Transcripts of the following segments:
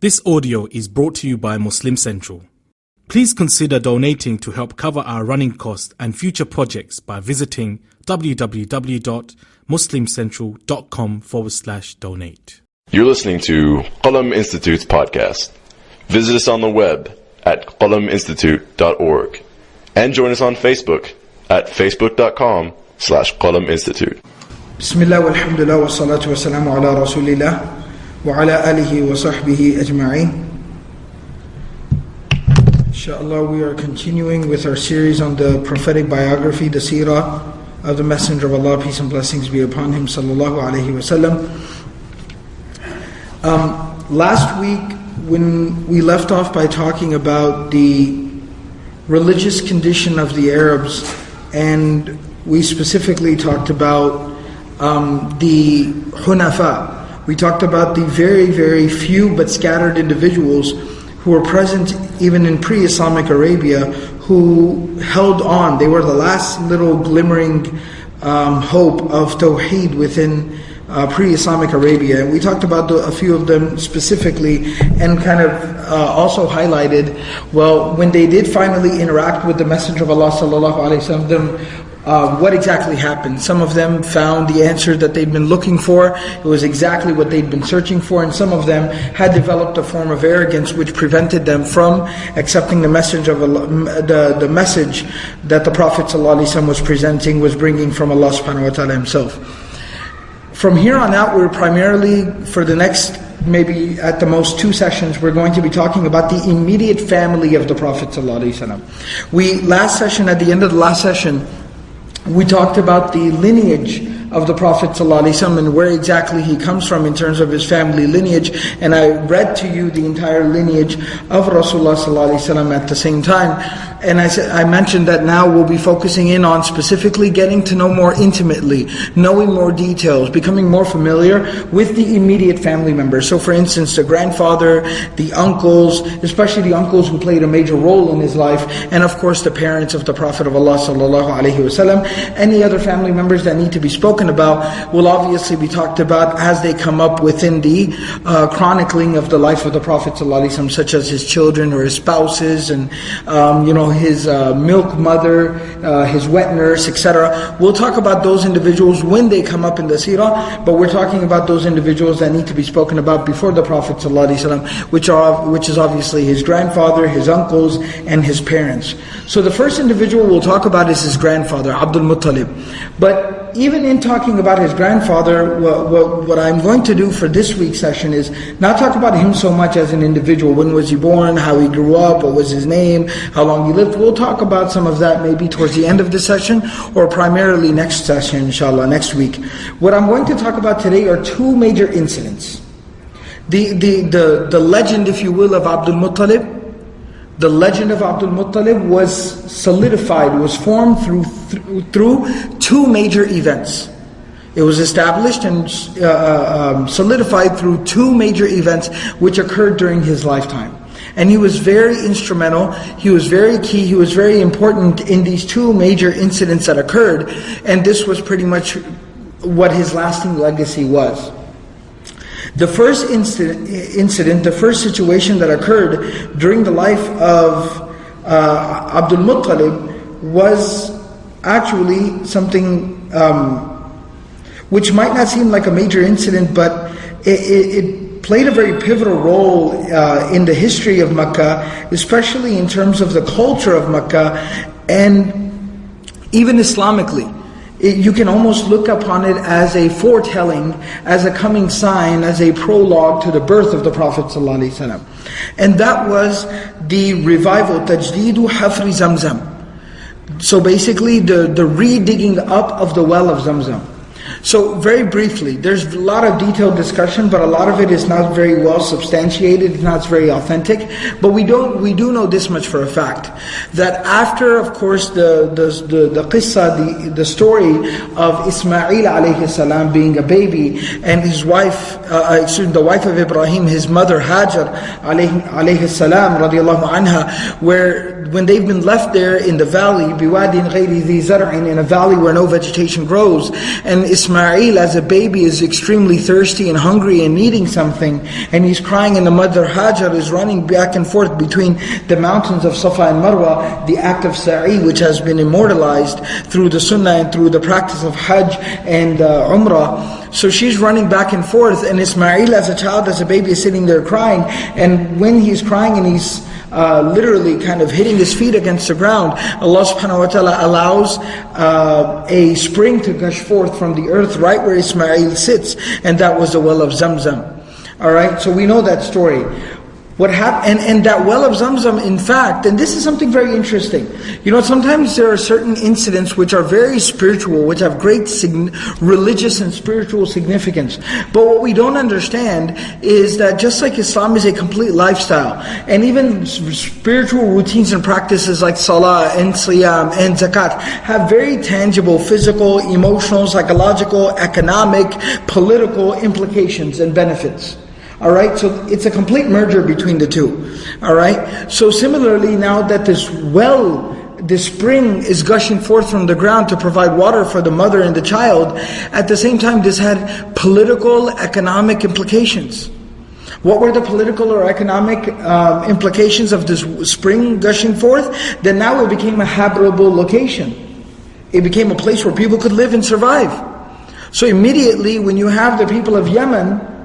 This audio is brought to you by Muslim Central. Please consider donating to help cover our running costs and future projects by visiting www.muslimcentral.com/donate. You're listening to Qalam Institute's podcast. Visit us on the web at qalaminstitute.org and join us on Facebook at facebook.com/Qalam Institute. Bismillah walhamdulillah wa salatu wa salamu ala rasulillah wa ala alihi wa sahbihi ajma'in. Inshallah, we are continuing with our series on the prophetic biography, the Seerah of the Messenger of Allah, peace and blessings be upon him, sallallahu alayhi wa sallam. Last week, when we left off by talking about the religious condition of the Arabs, and we specifically talked about the Hunafa. We talked about the very, very few but scattered individuals who were present even in pre-Islamic Arabia who held on. They were the last little glimmering hope of Tawheed within pre-Islamic Arabia. And we talked about a few of them specifically and kind of also highlighted, well, when they did finally interact with the Messenger of Allah sallallahu alaihi wasallam, what exactly happened. Some of them found the answer that they'd been looking for. It was exactly what they'd been searching for, and some of them had developed a form of arrogance which prevented them from accepting the message of Allah, the message that the Prophet ﷺ was presenting, was bringing from Allah subhanahu wa ta'ala himself. From here on out, we're primarily, for the next maybe at the most 2 sessions, we're going to be talking about the immediate family of the Prophet ﷺ. At the end of the last session, we talked about the lineage of the Prophet ﷺ and where exactly he comes from in terms of his family lineage. And I read to you the entire lineage of Rasulullah ﷺ at the same time. And I mentioned that now we'll be focusing in on specifically getting to know more intimately, knowing more details, becoming more familiar with the immediate family members. So for instance, the grandfather, the uncles, especially the uncles who played a major role in his life, and of course the parents of the Prophet of Allah sallallahu alaihi wasallam. Any other family members that need to be spoken about will obviously be talked about as they come up within the chronicling of the life of the Prophet sallallahu alaihi wasallam, such as his children or his spouses, and his milk mother, his wet nurse, etc. We'll talk about those individuals when they come up in the seerah, but we're talking about those individuals that need to be spoken about before the Prophet ﷺ, which is obviously his grandfather, his uncles, and his parents. So the first individual we'll talk about is his grandfather, Abdul Muttalib. But even in talking about his grandfather, what I'm going to do for this week's session is not talk about him so much as an individual. When was he born? How he grew up? What was his name? How long he lived? We'll talk about some of that maybe towards the end of the session, or primarily next session, inshallah, next week. What I'm going to talk about today are 2 major incidents. The legend, if you will, of Abdul Muttalib. The legend of Abdul Muttalib was solidified, was formed through 2 major events. It was established and solidified through 2 major events which occurred during his lifetime. And he was very instrumental, he was very key, he was very important in these 2 major incidents that occurred, and this was pretty much what his lasting legacy was. The first incident, the first situation that occurred during the life of Abdul Muttalib was actually something which might not seem like a major incident, but it played a very pivotal role in the history of Mecca, especially in terms of the culture of Mecca, and even Islamically. You can almost look upon it as a foretelling, as a coming sign, as a prologue to the birth of the Prophet ﷺ. And that was the revival, tajdeedu hafri Zamzam. So basically the re-digging up of the well of Zamzam. So very briefly, there's a lot of detailed discussion, but a lot of it is not very well substantiated, it's not very authentic. But we do know this much for a fact, that after, of course, the qissa, the story of Ismail alayhi salam being a baby, and his wife, the wife of Ibrahim, his mother Hajar alayhi salam radiallahu anha, when they've been left there in the valley, biwadin ghayri dhi zar'in, in a valley where no vegetation grows, and Ismail as a baby is extremely thirsty and hungry and needing something, and he's crying, and the mother Hajar is running back and forth between the mountains of Safa and Marwa, the act of Sa'i, which has been immortalized through the Sunnah and through the practice of Hajj and Umrah. So she's running back and forth, and Ismail as a child, as a baby, is sitting there crying. And when he's crying and he's literally kind of hitting his feet against the ground, Allah subhanahu wa ta'ala allows a spring to gush forth from the earth right where Ismail sits, and that was the well of Zamzam. Alright, so we know that story. What happened, and that well of Zamzam, in fact, and this is something very interesting. You know, sometimes there are certain incidents which are very spiritual, which have great religious and spiritual significance. But what we don't understand is that just like Islam is a complete lifestyle, and even spiritual routines and practices like salah and siyam and zakat have very tangible physical, emotional, psychological, economic, political implications and benefits. Alright, so it's a complete merger between the two. Alright, so similarly, now that this well, this spring is gushing forth from the ground to provide water for the mother and the child, at the same time this had political, economic implications. What were the political or economic implications of this spring gushing forth? Then now it became a habitable location. It became a place where people could live and survive. So immediately when you have the people of Yemen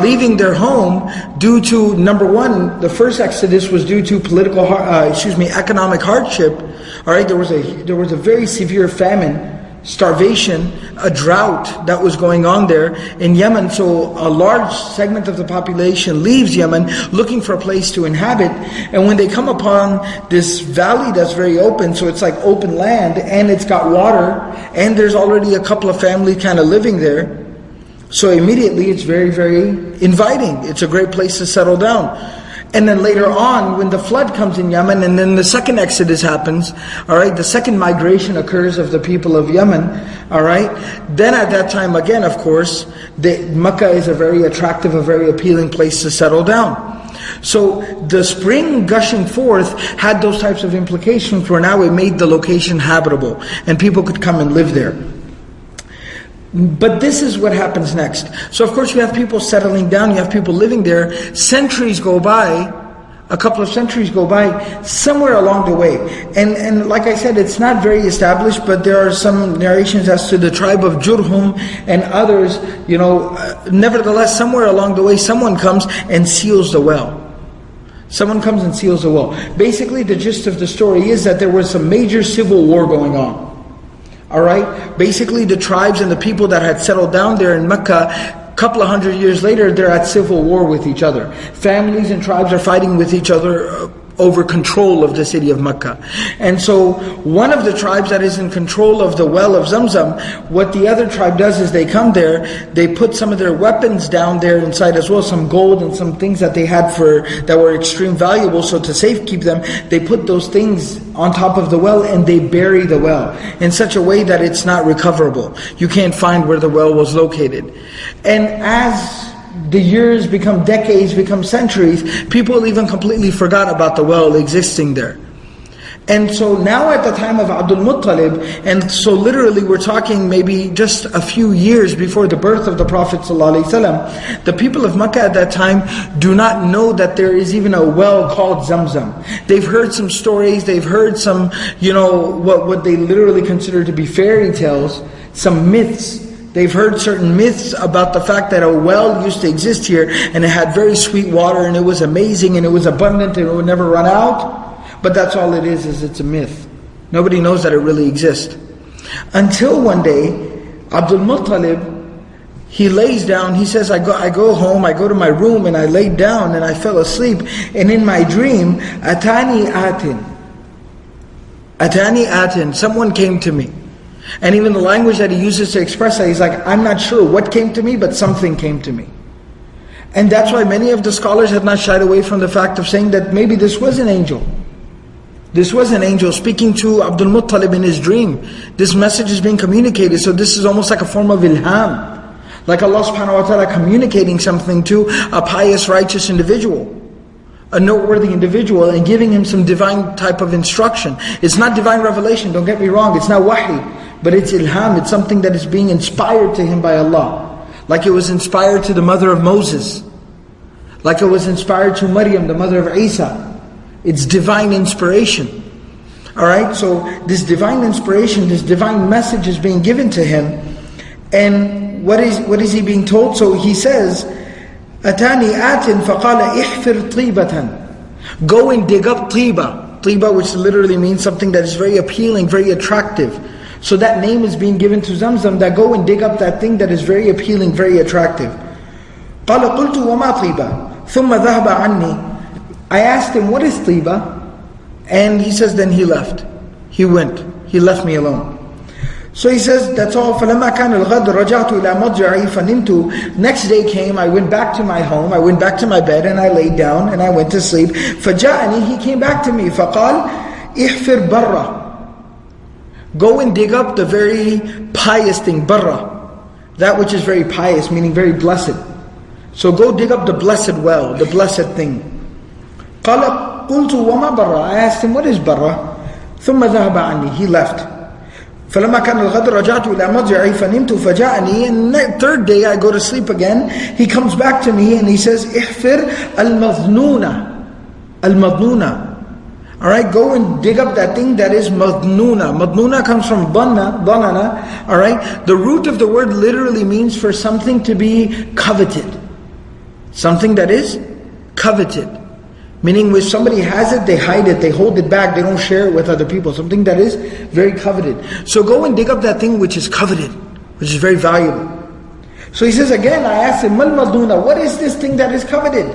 leaving their home due to, number one, the first exodus was due to economic hardship. All right, there was a very severe famine, starvation, a drought that was going on there in Yemen. So a large segment of the population leaves Yemen looking for a place to inhabit. And when they come upon this valley that's very open, so it's like open land, and it's got water, and there's already a couple of families kind of living there, so immediately it's very, very inviting. It's a great place to settle down. And then later on, when the flood comes in Yemen, and then the second exodus happens, alright, the second migration occurs of the people of Yemen, alright, then at that time again, of course, Mecca is a very attractive, a very appealing place to settle down. So the spring gushing forth had those types of implications where now it made the location habitable, and people could come and live there. But this is what happens next. So of course you have people settling down, you have people living there, centuries go by, a couple of centuries go by, somewhere along the way. And like I said, it's not very established, but there are some narrations as to the tribe of Jurhum and others, nevertheless, somewhere along the way, someone comes and seals the well. Someone comes and seals the well. Basically, the gist of the story is that there was some major civil war going on. Alright, basically the tribes and the people that had settled down there in Mecca, a couple of 100 years later, they're at civil war with each other. Families and tribes are fighting with each other over control of the city of Mecca. And so one of the tribes that is in control of the well of Zamzam, what the other tribe does is they come there, they put some of their weapons down there inside as well, some gold and some things that they had that were extreme valuable, so to safekeep them, they put those things on top of the well and they bury the well in such a way that it's not recoverable. You can't find where the well was located. And as the years become decades, become centuries, people even completely forgot about the well existing there. And so now at the time of Abdul Muttalib, and so literally we're talking maybe just a few years before the birth of the Prophet ﷺ, the people of Mecca at that time do not know that there is even a well called Zamzam. They've heard some stories, they've heard some, what they literally consider to be fairy tales, some myths. They've heard certain myths about the fact that a well used to exist here, and it had very sweet water, and it was amazing, and it was abundant, and it would never run out. But that's all it is it's a myth. Nobody knows that it really exists. Until one day, Abdul Muttalib, he lays down, he says, I go home, I go to my room, and I laid down, and I fell asleep, and in my dream, Atani atin, someone came to me. And even the language that he uses to express that, he's like, I'm not sure what came to me, but something came to me. And that's why many of the scholars have not shied away from the fact of saying that maybe this was an angel. This was an angel speaking to Abdul Muttalib in his dream. This message is being communicated, so this is almost like a form of ilham. Like Allah subhanahu wa ta'ala communicating something to a pious, righteous individual, a noteworthy individual, and giving him some divine type of instruction. It's not divine revelation, don't get me wrong, it's not wahi. but it's ilham, it's something that is being inspired to him by Allah. Like it was inspired to the mother of Moses. Like it was inspired to Maryam, the mother of Isa. It's divine inspiration. Alright, so this divine inspiration, this divine message is being given to him. And what is he being told? So he says, Atani atin faqala ihfir tibatan. Go and dig up tiba. Tiba, which literally means something that is very appealing, very attractive. So that name is being given to Zamzam, that go and dig up that thing that is very appealing, very attractive. قال قلت وما طيبة ثم ذهب عني. I asked him, what is tiba? And he says, then he left. He went. He left me alone. So he says, that's all. فَلَمَّا كَانَ الْغَدْ رَجَعْتُ إِلَى مَضْجَعِي فَنِمْتُ. Next day came, I went back to my home, I went back to my bed, and I laid down, and I went to sleep. فَجَاءَنِي, he came back to me. فَقَالْ إِحْفِرْ بَرَّ. Go and dig up the very pious thing, barra. That which is very pious, meaning very blessed. So go dig up the blessed well, the blessed thing. قَالَ قُلْتُ وَمَا بَرَّ. I asked him, what is barra? ثُمَّ ذَهَبَ عَنِّي. He left. فَلَمَّا كَانَ الْغَدْ رَجَعْتُ إِلَى مَضْجِعِي فَنِمْتُ فَجَاءَنِي. And the third day I go to sleep again. He comes back to me and he says, إِحْفِرْ الْمَظْنُونَ. Al-madnuna. Alright, go and dig up that thing that is madnuna. Madnuna comes from dhanana. Alright, the root of the word literally means for something to be coveted. Something that is coveted. Meaning when somebody has it, they hide it, they hold it back, they don't share it with other people. Something that is very coveted. So go and dig up that thing which is coveted, which is very valuable. So he says again, I asked him, Mal maduna, what is this thing that is coveted?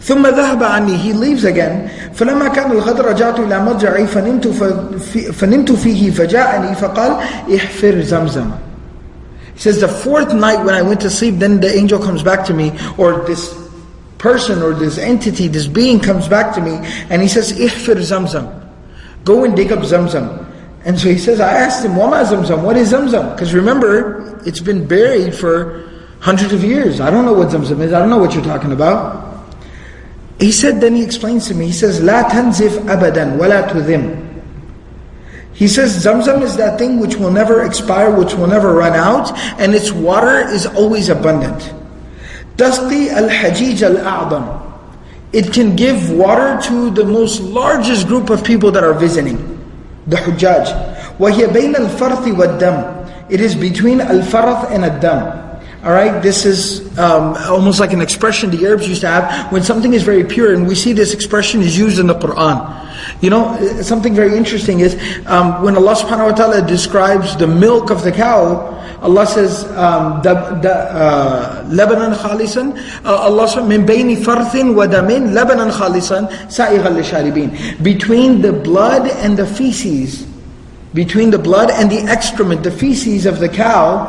ثُمَّ ذَهَبَ عَنِّي. He leaves again. فَلَمَّا كَانَ الْغَدْ رَجَعْتُ إِلَى مَضْجَعِي فَنِمْتُ فِيهِ فَجَاءَنِي فَقَالْ إِحْفِرْ زَمْزَمَ. He says the fourth night when I went to sleep, then the angel comes back to me, or this person or this entity, this being comes back to me, and he says, "Ihfir Zamzam, go and dig up Zamzam." And so he says, I asked him, "Wama Zamzam? What is Zamzam?" Because remember, it's been buried for hundreds of years. I don't know what Zamzam is. I don't know what you're talking about. He said, then he explains to me. He says, "La tanzif abadan, wala tudhim." He says, Zamzam is that thing which will never expire, which will never run out, and its water is always abundant. Tasqi al-hajij al-a'dam. It can give water to the most largest group of people that are visiting, the Hujjaj. وَهِيَ بَيْنَ الْفَرْثِ وَالدَّمِ. It is between al-farth and ad-dam. Alright, this is almost like an expression the Arabs used to have when something is very pure, and we see this expression is used in the Qur'an. You know, something very interesting is when Allah subhanahu wa ta'ala describes the milk of the cow, Allah says, لَبَنًا خَالِصًا. Allah says, مِن بَيْنِ فَرْثٍ وَدَمٍ لَبَنًا خَالِصًا سَائِغًا لِلشَّارِبِينَ. Between the blood and the feces, between the blood and the excrement, the feces of the cow,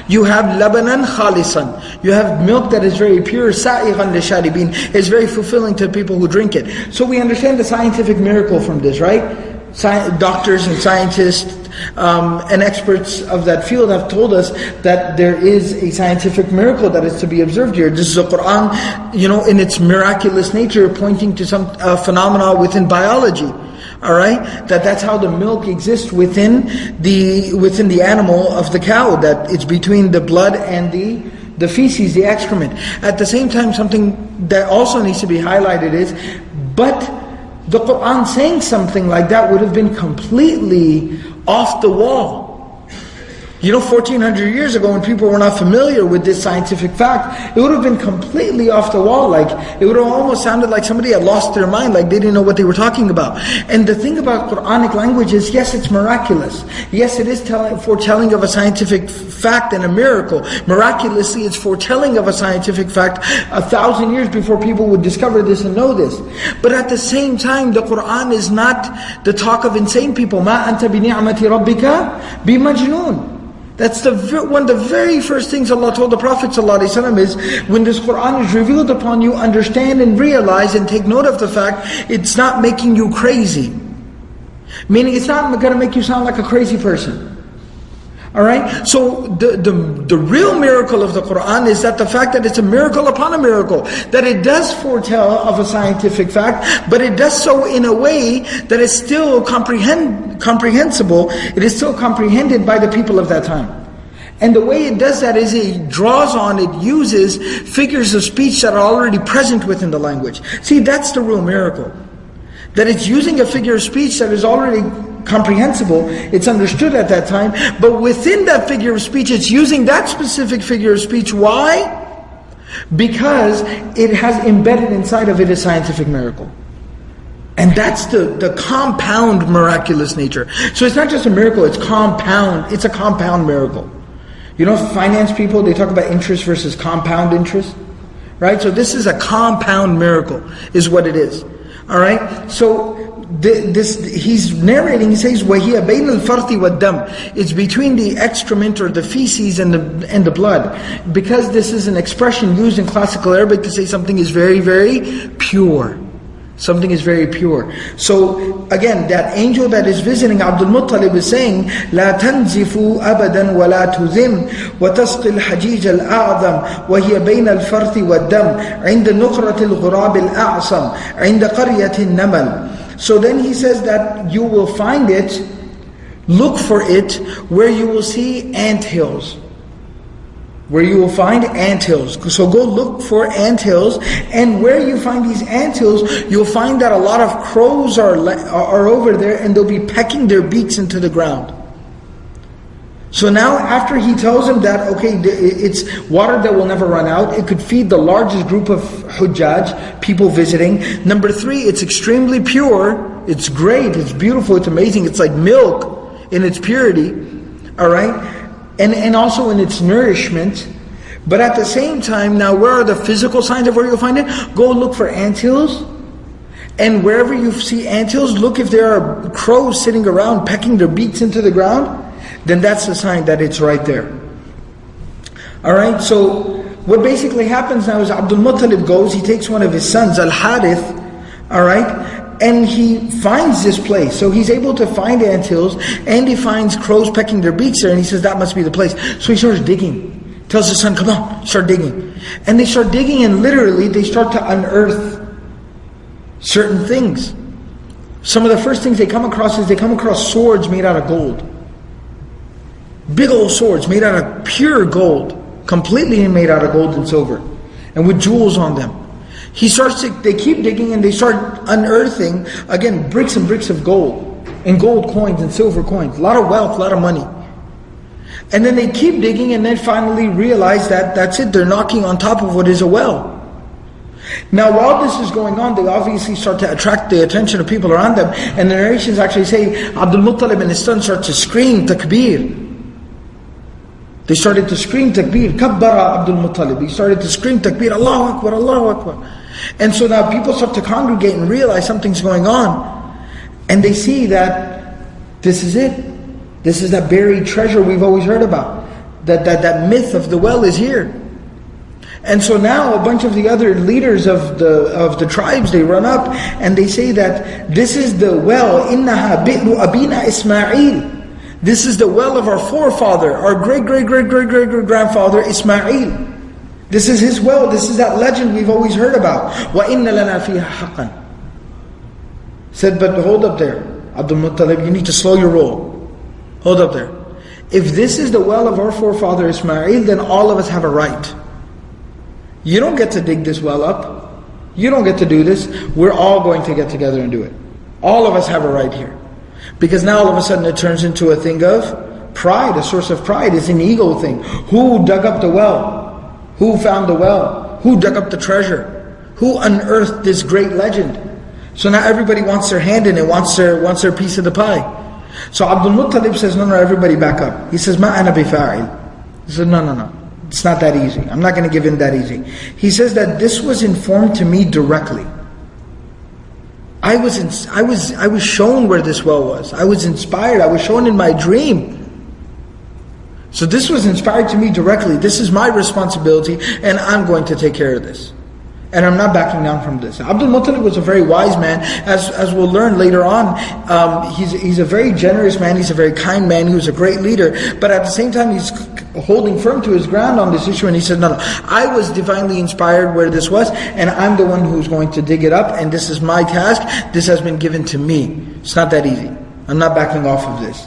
you have labanan khalisan. You have milk that is very pure, sa'igan lisharibin. It's very fulfilling to people who drink it. So we understand the scientific miracle from this, right? Doctors and scientists and experts of that field have told us that there is a scientific miracle that is to be observed here. This is the Qur'an, you know, in its miraculous nature, pointing to some phenomena within biology. Alright, that's how the milk exists within the animal of the cow, that it's between the blood and the feces, the excrement. At the same time, something that also needs to be highlighted is, but the Qur'an saying something like that would have been completely off the wall. You know, 1400 years ago, when people were not familiar with this scientific fact, it would have been completely off the wall. Like, it would have almost sounded like somebody had lost their mind, like they didn't know what they were talking about. And the thing about Quranic language is, yes, it's miraculous. Yes, it is foretelling of a scientific fact and a miracle. Miraculously, it's foretelling of a scientific fact 1,000 years before people would discover this and know this. But at the same time, the Qur'an is not the talk of insane people. مَا أَنْتَ بِنِعْمَةِ رَبِّكَ بِمَجْنُونَ. That's one of the very first things Allah told the Prophet ﷺ is, when this Qur'an is revealed upon you, understand and realize and take note of the fact, it's not making you crazy. Meaning it's not going to make you sound like a crazy person. Alright, so the real miracle of the Quran is that the fact that it's a miracle upon a miracle, that it does foretell of a scientific fact, but it does so in a way that is still comprehensible, it is still comprehended by the people of that time. And the way it does that is it draws on, it uses figures of speech that are already present within the language. See, that's the real miracle. That it's using a figure of speech that is already comprehensible, it's understood at that time, but within that figure of speech, it's using that specific figure of speech. Why? Because it has embedded inside of it a scientific miracle. And that's the compound miraculous nature. So it's not just a miracle, it's compound. It's a compound miracle. You know, finance people, they talk about interest versus compound interest. Right? So this is a compound miracle, is what it is. Alright? So he's narrating, he says, وَهِيَ بَيْنَ الْفَرْثِ وَالدَّمِ. It's between the excrement or the feces and the blood. Because this is an expression used in classical Arabic to say something is very, very pure. Something is very pure. So again, that angel that is visiting Abdul Muttalib is saying, لا تنزفوا أبدا ولا تذم وتسقي الحجيج الأعظم وهي بين الفرث والدم عند نقرة الغراب الأعصم عند قرية النمل. So then he says that you will find it, look for it, where you will see ant hills. Where you will find ant hills. So go look for ant hills, and where you find these ant hills, you'll find that a lot of crows are over there, and they'll be pecking their beaks into the ground. So now after he tells him that, okay, it's water that will never run out, it could feed the largest group of hujjaj, people visiting. Number 3, it's extremely pure, it's great, it's beautiful, it's amazing, it's like milk in its purity, alright? And also in its nourishment. But at the same time, now where are the physical signs of where you'll find it? Go look for anthills. And wherever you see anthills, look if there are crows sitting around pecking their beaks into the ground. Then that's the sign that it's right there. Alright, so what basically happens now is Abdul Muttalib goes, he takes one of his sons, Al-Harith, alright, and he finds this place. So he's able to find anthills, and he finds crows pecking their beaks there, and he says that must be the place. So he starts digging. Tells his son, come on, start digging. And they start digging, and literally they start to unearth certain things. Some of the first things they come across is they come across swords made out of gold. Big old swords made out of pure gold. Completely made out of gold and silver. And with jewels on them. They keep digging and they start unearthing, again, bricks and bricks of gold. And gold coins and silver coins. A lot of wealth, a lot of money. And then they keep digging and then finally realize that that's it. They're knocking on top of what is a well. Now while this is going on, they obviously start to attract the attention of people around them. And the narrations actually say, Abdul Muttalib and his son start to scream takbir. They started to scream takbir. Kabbara Abdul Muttalib. He started to scream takbir. Allahu Akbar, Allahu Akbar. And so now people start to congregate and realize something's going on. And they see that this is it. This is that buried treasure we've always heard about. That myth of the well is here. And so now a bunch of the other leaders of the tribes, they run up and they say that this is the well, innaha bi'ru abina Ismail. This is the well of our forefather, our great-great-great-great-great-grandfather Ismail. This is his well, this is that legend we've always heard about. وَإِنَّ لَنَا فِيهَا حَقًّا. Said, but hold up there, Abdul Muttalib, you need to slow your roll. Hold up there. If this is the well of our forefather Ismail, then all of us have a right. You don't get to dig this well up. You don't get to do this. We're all going to get together and do it. All of us have a right here. Because now all of a sudden it turns into a thing of pride, a source of pride. It's an ego thing. Who dug up the well? Who found the well? Who dug up the treasure? Who unearthed this great legend? So now everybody wants their hand in it, wants their piece of the pie. So Abdul Muttalib says, no, everybody back up. He says, Ma ana bifa'il. He says, no. It's not that easy. I'm not going to give in that easy. He says that this was informed to me directly. I was shown where this well was. I was inspired. I was shown in my dream. So this was inspired to me directly. This is my responsibility, and I'm going to take care of this. And I'm not backing down from this. Abdul Muttalib was a very wise man, as we'll learn later on. He's a very generous man, he's a very kind man, he was a great leader. But at the same time, he's holding firm to his ground on this issue, and he said, no, I was divinely inspired where this was, and I'm the one who's going to dig it up, and this is my task, this has been given to me. It's not that easy. I'm not backing off of this.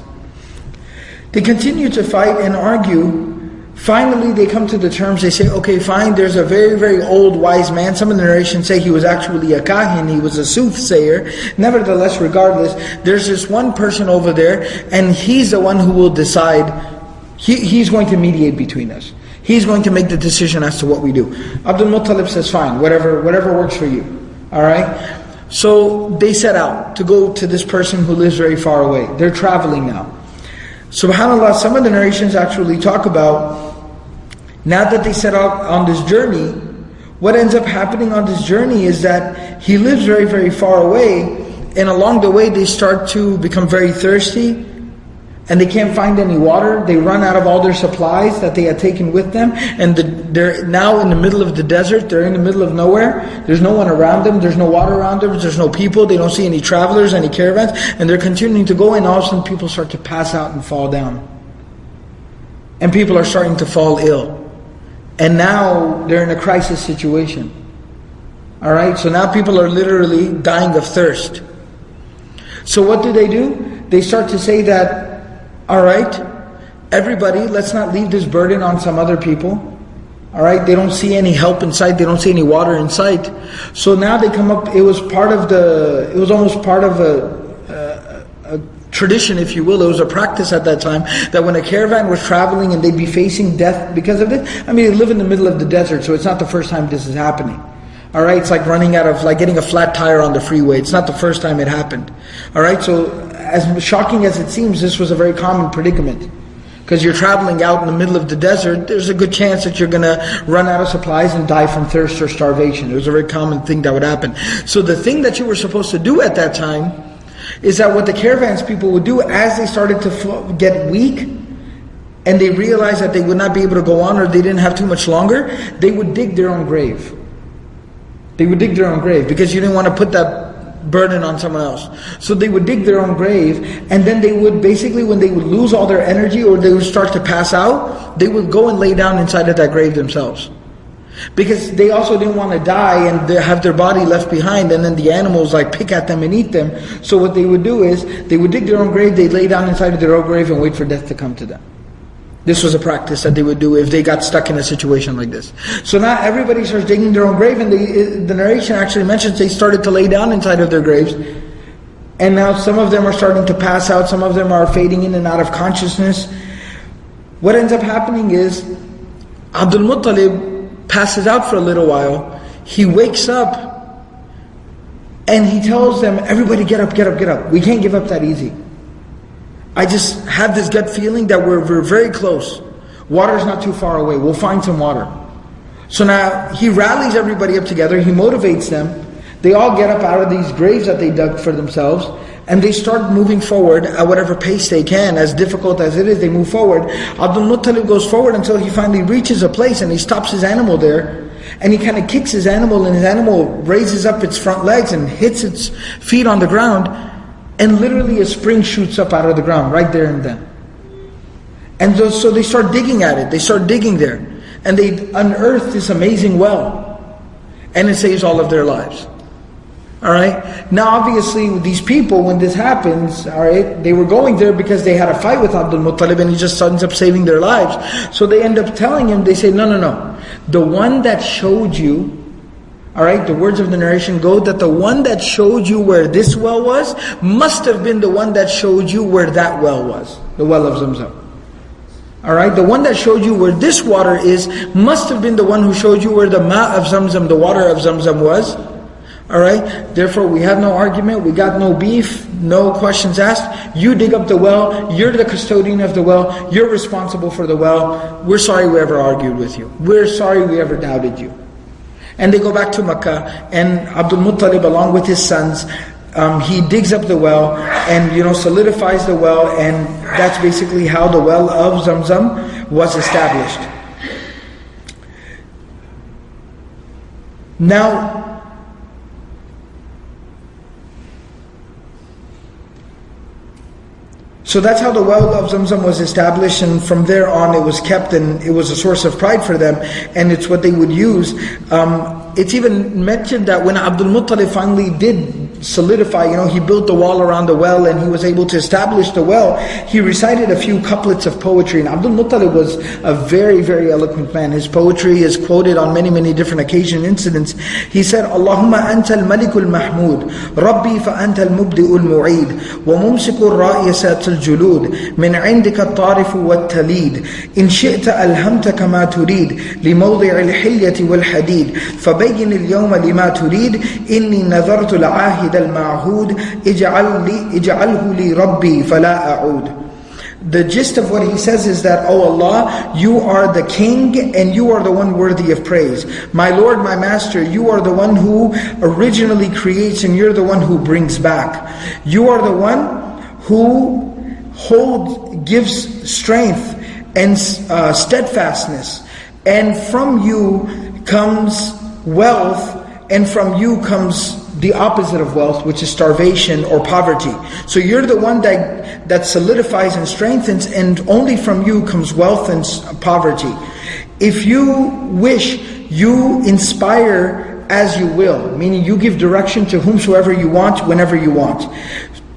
They continue to fight and argue. Finally, they come to the terms, they say, okay, fine, there's a very, very old wise man. Some of the narrations say he was actually a kahin, he was a soothsayer. Nevertheless, regardless, there's this one person over there, and he's the one who will decide, he's going to mediate between us. He's going to make the decision as to what we do. Abdul Muttalib says, fine, whatever works for you. Alright? So they set out to go to this person who lives very far away. They're traveling now. SubhanAllah, some of the narrations actually talk about, now that they set out on this journey, what ends up happening on this journey is that he lives very, very far away, and along the way they start to become very thirsty, and they can't find any water. They run out of all their supplies that they had taken with them, and they're now in the middle of the desert, they're in the middle of nowhere, there's no one around them, there's no water around them, there's no people, they don't see any travelers, any caravans, and they're continuing to go, and all of a sudden people start to pass out and fall down. And people are starting to fall ill. And now they're in a crisis situation. Alright, so now people are literally dying of thirst. So what do? They start to say that, alright, everybody, let's not leave this burden on some other people. Alright, they don't see any help in sight, they don't see any water in sight. So now they come up, it was almost part of a tradition, if you will. It was a practice at that time, that when a caravan was traveling and they'd be facing death because of it, I mean, they live in the middle of the desert, so it's not the first time this is happening. Alright, it's like getting a flat tire on the freeway. It's not the first time it happened. Alright, so as shocking as it seems, this was a very common predicament. Because you're traveling out in the middle of the desert, there's a good chance that you're going to run out of supplies and die from thirst or starvation. It was a very common thing that would happen. So the thing that you were supposed to do at that time is that what the caravans people would do, as they started to get weak, and they realized that they would not be able to go on, or they didn't have too much longer, they would dig their own grave. They would dig their own grave, because you didn't want to put that burden on someone else. So they would dig their own grave, and then they would basically, when they would lose all their energy, or they would start to pass out, they would go and lay down inside of that grave themselves. Because they also didn't want to die and have their body left behind, and then the animals pick at them and eat them. So what they would do is, they would dig their own grave, they'd lay down inside of their own grave and wait for death to come to them. This was a practice that they would do if they got stuck in a situation like this. So now everybody starts digging their own grave, and the narration actually mentions they started to lay down inside of their graves. And now some of them are starting to pass out, some of them are fading in and out of consciousness. What ends up happening is, Abdul Muttalib passes out for a little while. He wakes up, and he tells them, everybody get up, get up, get up. We can't give up that easy. I just have this gut feeling that we're very close. Water's not too far away. We'll find some water. So now he rallies everybody up together. He motivates them. They all get up out of these graves that they dug for themselves, and they start moving forward at whatever pace they can. As difficult as it is, they move forward. Abdul Muttalib goes forward until he finally reaches a place, and he stops his animal there, and he kind of kicks his animal, and his animal raises up its front legs and hits its feet on the ground, and literally a spring shoots up out of the ground right there and then. And so they start digging at it. They start digging there, and they unearth this amazing well, and it saves all of their lives. Alright, now obviously these people, when this happens, alright, they were going there because they had a fight with Abdul Muttalib, and he just ends up saving their lives. So they end up telling him, they say, no, the one that showed you, alright, the words of the narration go that the one that showed you where this well was, must have been the one that showed you where that well was, the well of Zamzam. Alright, the one that showed you where this water is, must have been the one who showed you where the ma of Zamzam, the water of Zamzam was. Alright, therefore we have no argument, we got no beef, no questions asked. You dig up the well, you're the custodian of the well, you're responsible for the well. We're sorry we ever argued with you. We're sorry we ever doubted you. And they go back to Makkah, and Abdul Muttalib, along with his sons, he digs up the well and solidifies the well, and that's basically how the well of Zamzam was established. Now, so that's how the well of Zamzam was established, and from there on it was kept, and it was a source of pride for them, and it's what they would use. It's even mentioned that when Abdul Muttalib finally did solidify, he built the wall around the well and he was able to establish the well, he recited a few couplets of poetry. And Abdul Muttalib was a very, very eloquent man. His poetry is quoted on many, many different occasion incidents. He said, Allahumma anta al-malikul mahmud, Rabbi fa anta al-mubdi'ul mu'id, wa mumsikul ra'yasat al-julud, min indika al-tarifu wal-talid, in shi'ta alhamta kama turid, li mawdi' al-hilyati wal-hadid, fabayyin al-yawma lima turid, inni nazartu al-ahid المعهود اجعله لي ربي فلا أعود. The gist of what he says is that, Oh Allah, you are the king and you are the one worthy of praise. My Lord, my Master, you are the one who originally creates and you're the one who brings back. You are the one who gives strength and steadfastness. And from you comes wealth, and from you comes the opposite of wealth, which is starvation or poverty. So you're the one that solidifies and strengthens, and only from you comes wealth and poverty. If you wish, you inspire as you will, meaning you give direction to whomsoever you want, whenever you want.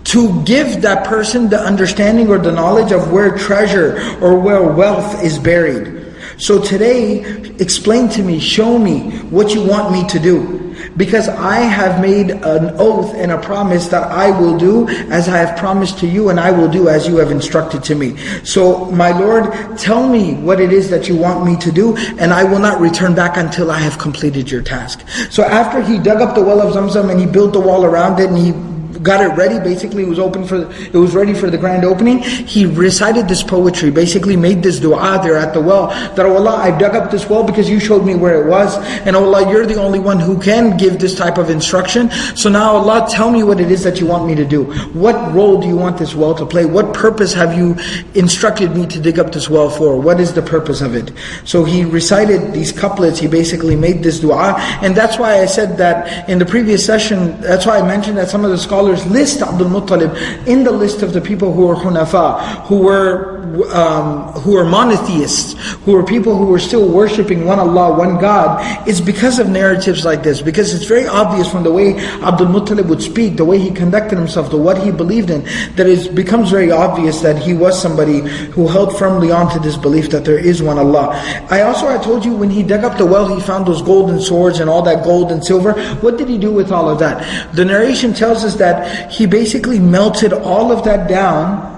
To give that person the understanding or the knowledge of where treasure or where wealth is buried. So today, explain to me, show me what you want me to do. Because I have made an oath and a promise that I will do as I have promised to you, and I will do as you have instructed to me. So my Lord, tell me what it is that you want me to do, and I will not return back until I have completed your task. So after he dug up the well of Zamzam and he built the wall around it and he got it ready, basically it was ready for the grand opening, he recited this poetry, basically made this dua there at the well, that, Oh Allah, I dug up this well because you showed me where it was, and Oh Allah, you're the only one who can give this type of instruction. So now Allah, tell me what it is that you want me to do. What role do you want this well to play? What purpose have you instructed me to dig up this well for? What is the purpose of it? So he recited these couplets, he basically made this dua, and that's why I said that in the previous session, that's why I mentioned that some of the scholars list Abdul Muttalib in the list of the people who were hunafa, who were monotheists, who were people who were still worshipping one Allah, one God. It's because of narratives like this, because it's very obvious from the way Abdul Muttalib would speak, the way he conducted himself, the what he believed in, that it becomes very obvious that he was somebody who held firmly on to this belief that there is one Allah. I told you, when he dug up the well, he found those golden swords and all that gold and silver. What did he do with all of that? The narration tells us that he basically melted all of that down,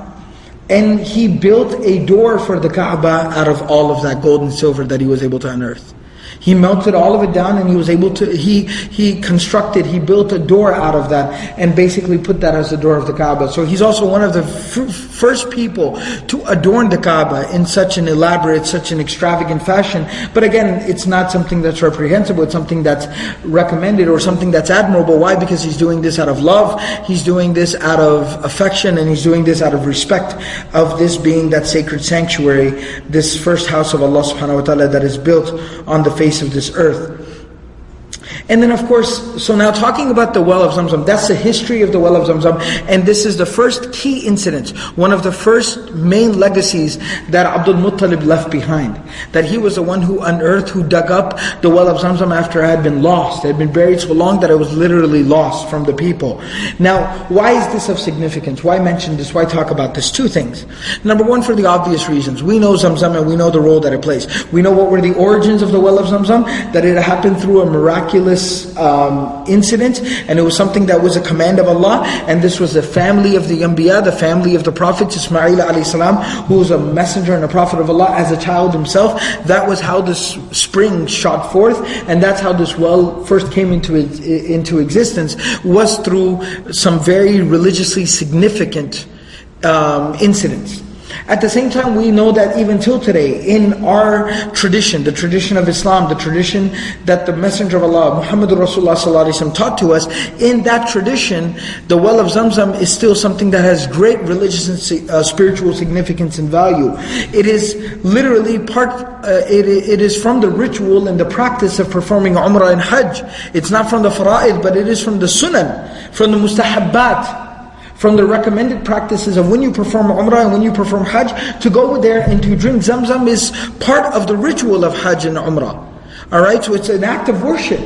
and he built a door for the Kaaba out of all of that gold and silver that he was able to unearth. He melted all of it down, and he was able to, he built a door out of that, and basically put that as the door of the Kaaba. So he's also one of the first people to adorn the Kaaba in such an elaborate, such an extravagant fashion. But again, it's not something that's reprehensible, it's something that's recommended or something that's admirable. Why? Because he's doing this out of love, he's doing this out of affection, and he's doing this out of respect of this being that sacred sanctuary, this first house of Allah subhanahu wa ta'ala that is built on the face of this earth. And then of course, so now talking about the well of Zamzam, that's the history of the well of Zamzam, and this is the first key incident, one of the first main legacies that Abdul Muttalib left behind. That he was the one who unearthed, who dug up the well of Zamzam after it had been lost. It had been buried so long that it was literally lost from the people. Now, why is this of significance? Why mention this? Why talk about this? Two things. Number one, for the obvious reasons. We know Zamzam and we know the role that it plays. We know what were the origins of the well of Zamzam, that it happened through a miraculous incident, and it was something that was a command of Allah, and this was the family of the Anbiya, the family of the prophets, Ismail alayhi salam, who was a messenger and a prophet of Allah as a child himself. That was how this spring shot forth, and that's how this well first came into existence, was through some very religiously significant incidents. At the same time, we know that even till today, in our tradition, the tradition of Islam, the tradition that the Messenger of Allah, Muhammadur Rasulullah sallallahu alaihi wasallam taught to us, in that tradition, the well of Zamzam is still something that has great religious and spiritual significance and value. It is literally it is from the ritual and the practice of performing Umrah and Hajj. It's not from the fara'id, but it is from the sunan, from the mustahabbat, from the recommended practices of when you perform Umrah and when you perform Hajj. To go there and to drink Zamzam is part of the ritual of Hajj and Umrah. Alright, so it's an act of worship.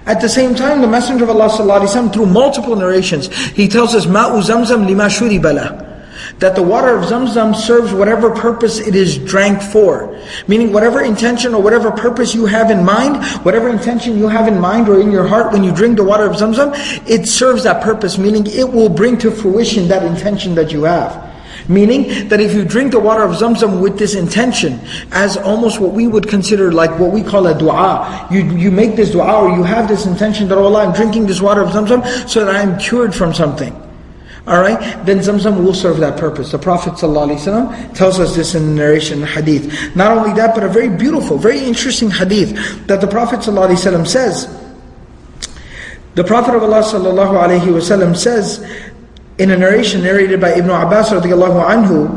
At the same time, the Messenger of Allah sallallahu alaihi wasallam, through multiple narrations, he tells us, Ma'u Zamzam lima shuriba lah, that the water of Zamzam serves whatever purpose it is drank for. Meaning whatever intention or whatever purpose you have in mind, whatever intention you have in mind or in your heart when you drink the water of Zamzam, it serves that purpose, meaning it will bring to fruition that intention that you have. Meaning that if you drink the water of Zamzam with this intention, as almost what we would consider like what we call a dua, you make this dua or you have this intention that, oh Allah, I'm drinking this water of Zamzam so that I am cured from something. Alright, then Zamzam will serve that purpose. The Prophet ﷺ tells us this in the narration, hadith. Not only that, but a very beautiful, very interesting hadith that the Prophet ﷺ says. The Prophet of Allah ﷺ says in a narration narrated by Ibn Abbas radiallahu anhu,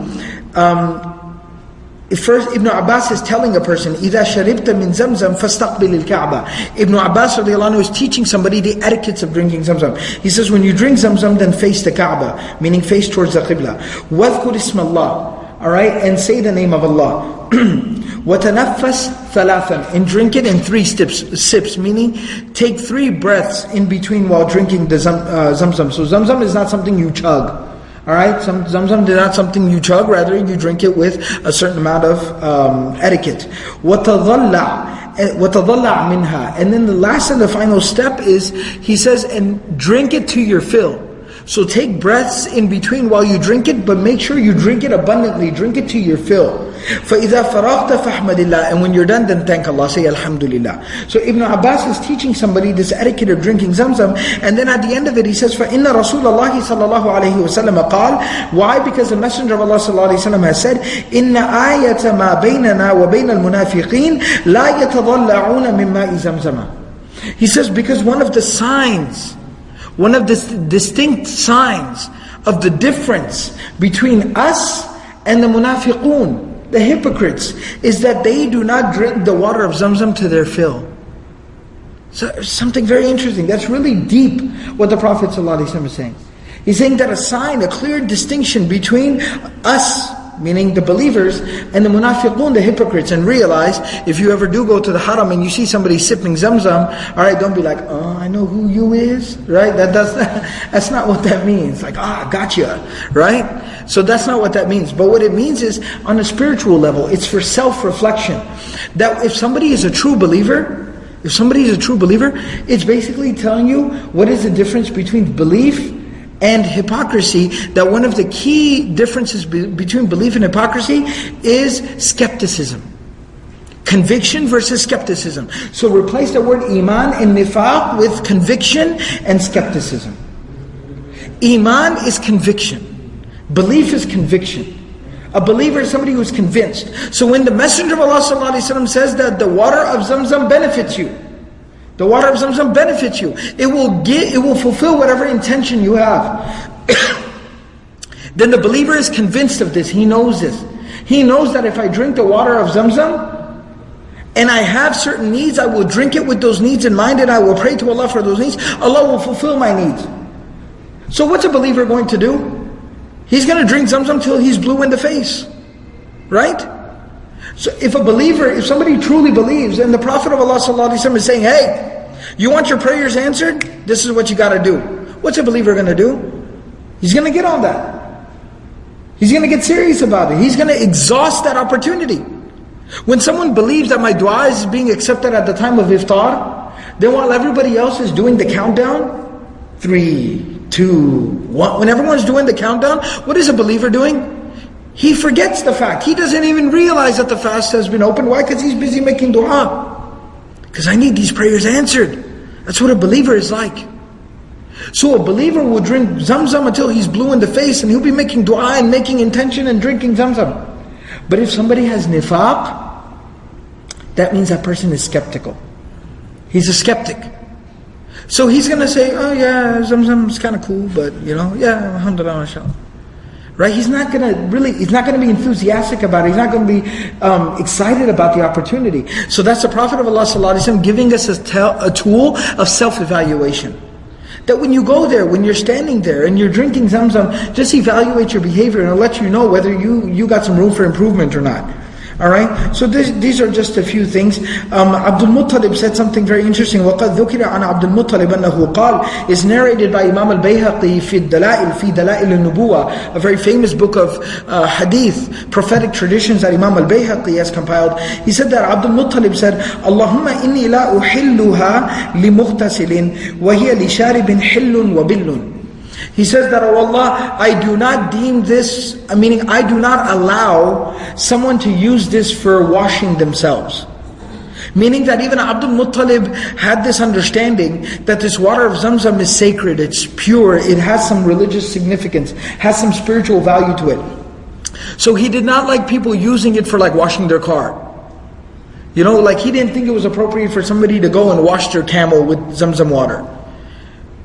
first Ibn Abbas is telling a person, إِذَا شَرِبْتَ مِنْ زَمْزَمْ فَاسْتَقْبِلِ الْكَعْبَةِ. Ibn Abbas radiallahu anhu is teaching somebody the etiquettes of drinking Zamzam. He says, when you drink Zamzam, then face the Kaaba, meaning face towards the Qibla. وَاذْكُرِ اسْمَ اللَّهِ, alright, and say the name of Allah. وَتَنَفَّسْ ثَلَاثًا, and drink it in 3 sips, meaning take 3 breaths in between while drinking the Zamzam. So Zamzam is not something you chug. Alright, Zamzam is not something you chug, rather you drink it with a certain amount of etiquette. وَتَضَلَّعْ مِنْهَا. And then the last and the final step is, he says, and drink it to your fill. So take breaths in between while you drink it, but make sure you drink it abundantly, drink it to your fill. فَإِذَا فَرَغْتَ فَحْمَدِ اللَّهِ. And when you're done, then thank Allah, say Alhamdulillah. So Ibn Abbas is teaching somebody this etiquette of drinking Zamzam, and then at the end of it he says, فَإِنَّ رَسُولَ اللَّهِ صَلَّى اللَّهُ عَلَيْهِ وَسَلَّمَ قال. Why? Because the Messenger of Allah sallallahu alaihi wasallam has said, إِنَّ آيَةَ مَا بَيْنَنَا وَبَيْنَ الْمُنَافِقِينَ لَا يَتَضَلَّعُونَ مِنْ مَاءِ زَمْزَمَ. He says, because one of the signs, one of the distinct signs of the difference between us and the munafiqun, the hypocrites, is that they do not drink the water of Zamzam to their fill. So something very interesting. That's really deep what the Prophet ﷺ is saying. He's saying that a sign, a clear distinction between us, meaning the believers, and the munafiqun, the hypocrites. And realize, if you ever do go to the haram and you see somebody sipping Zamzam, alright, don't be like, oh, I know who you is, right? That's not what that means. Like, gotcha, right? So that's not what that means. But what it means is, on a spiritual level, it's for self-reflection. That if somebody is a true believer, it's basically telling you what is the difference between belief and hypocrisy. That one of the key differences between belief and hypocrisy is skepticism. Conviction versus skepticism. So replace the word iman and nifaq with conviction and skepticism. Iman is conviction. Belief is conviction. A believer is somebody who is convinced. So when the Messenger of Allah ﷺ says that the water of Zamzam benefits you, the water of Zamzam benefits you, it will fulfill whatever intention you have. Then the believer is convinced of this. He knows this. He knows that if I drink the water of Zamzam and I have certain needs, I will drink it with those needs in mind, and I will pray to Allah for those needs. Allah will fulfill my needs. So what's a believer going to do? He's going to drink Zamzam till he's blue in the face. Right? So if somebody truly believes, and the Prophet of Allah ﷺ is saying, hey, you want your prayers answered? This is what you got to do. What's a believer going to do? He's going to get on that. He's going to get serious about it. He's going to exhaust that opportunity. When someone believes that my dua is being accepted at the time of iftar, then while everybody else is doing the countdown, 3, 2, 1, when everyone's doing the countdown, what is a believer doing? He forgets the fact. He doesn't even realize that the fast has been opened. Why? Because he's busy making dua. Because I need these prayers answered. That's what a believer is like. So a believer will drink Zamzam until he's blue in the face, and he'll be making dua and making intention and drinking Zamzam. But if somebody has nifaq, that means that person is skeptical. He's a skeptic. So he's going to say, oh yeah, Zamzam is kind of cool, but yeah, alhamdulillah, mashallah. Right? He's not going to be enthusiastic about it. He's not going to be excited about the opportunity. So that's the Prophet of Allah ﷺ giving us a tool of self-evaluation. That when you go there, when you're standing there and you're drinking Zamzam, just evaluate your behavior and it'll let you know whether you got some room for improvement or not. Alright, so these are just a few things. Abdul Muttalib said something very interesting. وَقَدْ ذُكِرَ عَنْ عَبْدُ الْمُطَّلِبِ أَنَّهُ قَالَ is narrated by Imam al-Bayhaqi في دلائل النبوة, a very famous book of hadith, prophetic traditions that Imam al-Bayhaqi has compiled. He said that Abdul Muttalib said, اللهم إني لا أحلها لمغتسل وهي لشارب حل وبل. He says that, oh Allah, I do not deem this, meaning I do not allow someone to use this for washing themselves. Meaning that even Abdul Muttalib had this understanding that this water of Zamzam is sacred, it's pure, it has some religious significance, has some spiritual value to it. So he did not like people using it for like washing their car. Like he didn't think it was appropriate for somebody to go and wash their camel with Zamzam water.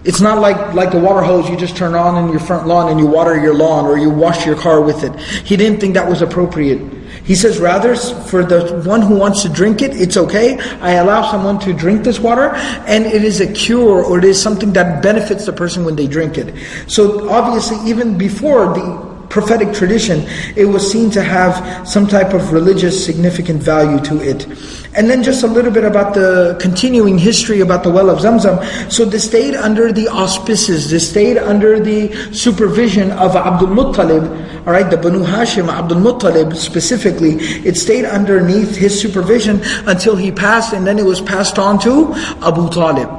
It's not like the water hose you just turn on in your front lawn and you water your lawn or you wash your car with it. He didn't think that was appropriate. He says rather for the one who wants to drink it, it's okay. I allow someone to drink this water and it is a cure or it is something that benefits the person when they drink it. So obviously even before the prophetic tradition, it was seen to have some type of religious significant value to it. And then just a little bit about the continuing history about the well of Zamzam. So this stayed under the auspices, this stayed under the supervision of Abdul Muttalib, alright, the Banu Hashim, Abdul Muttalib specifically. It stayed underneath his supervision until he passed, and then it was passed on to Abu Talib.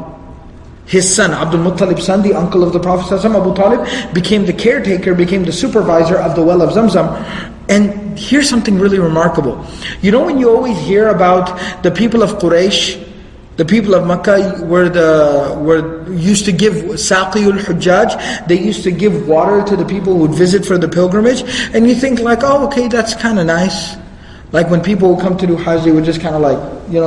His son, Abdul Muttalib's son, the uncle of the Prophet ﷺ, Abu Talib, became the caretaker, became the supervisor of the well of Zamzam. And here's something really remarkable. When you always hear about the people of Quraysh, the people of Makkah were used to give Saqiyul Hujjaj, they used to give water to the people who would visit for the pilgrimage, and you think like, oh okay, that's kind of nice. Like when people would come to do Hajj, they would just kind of like,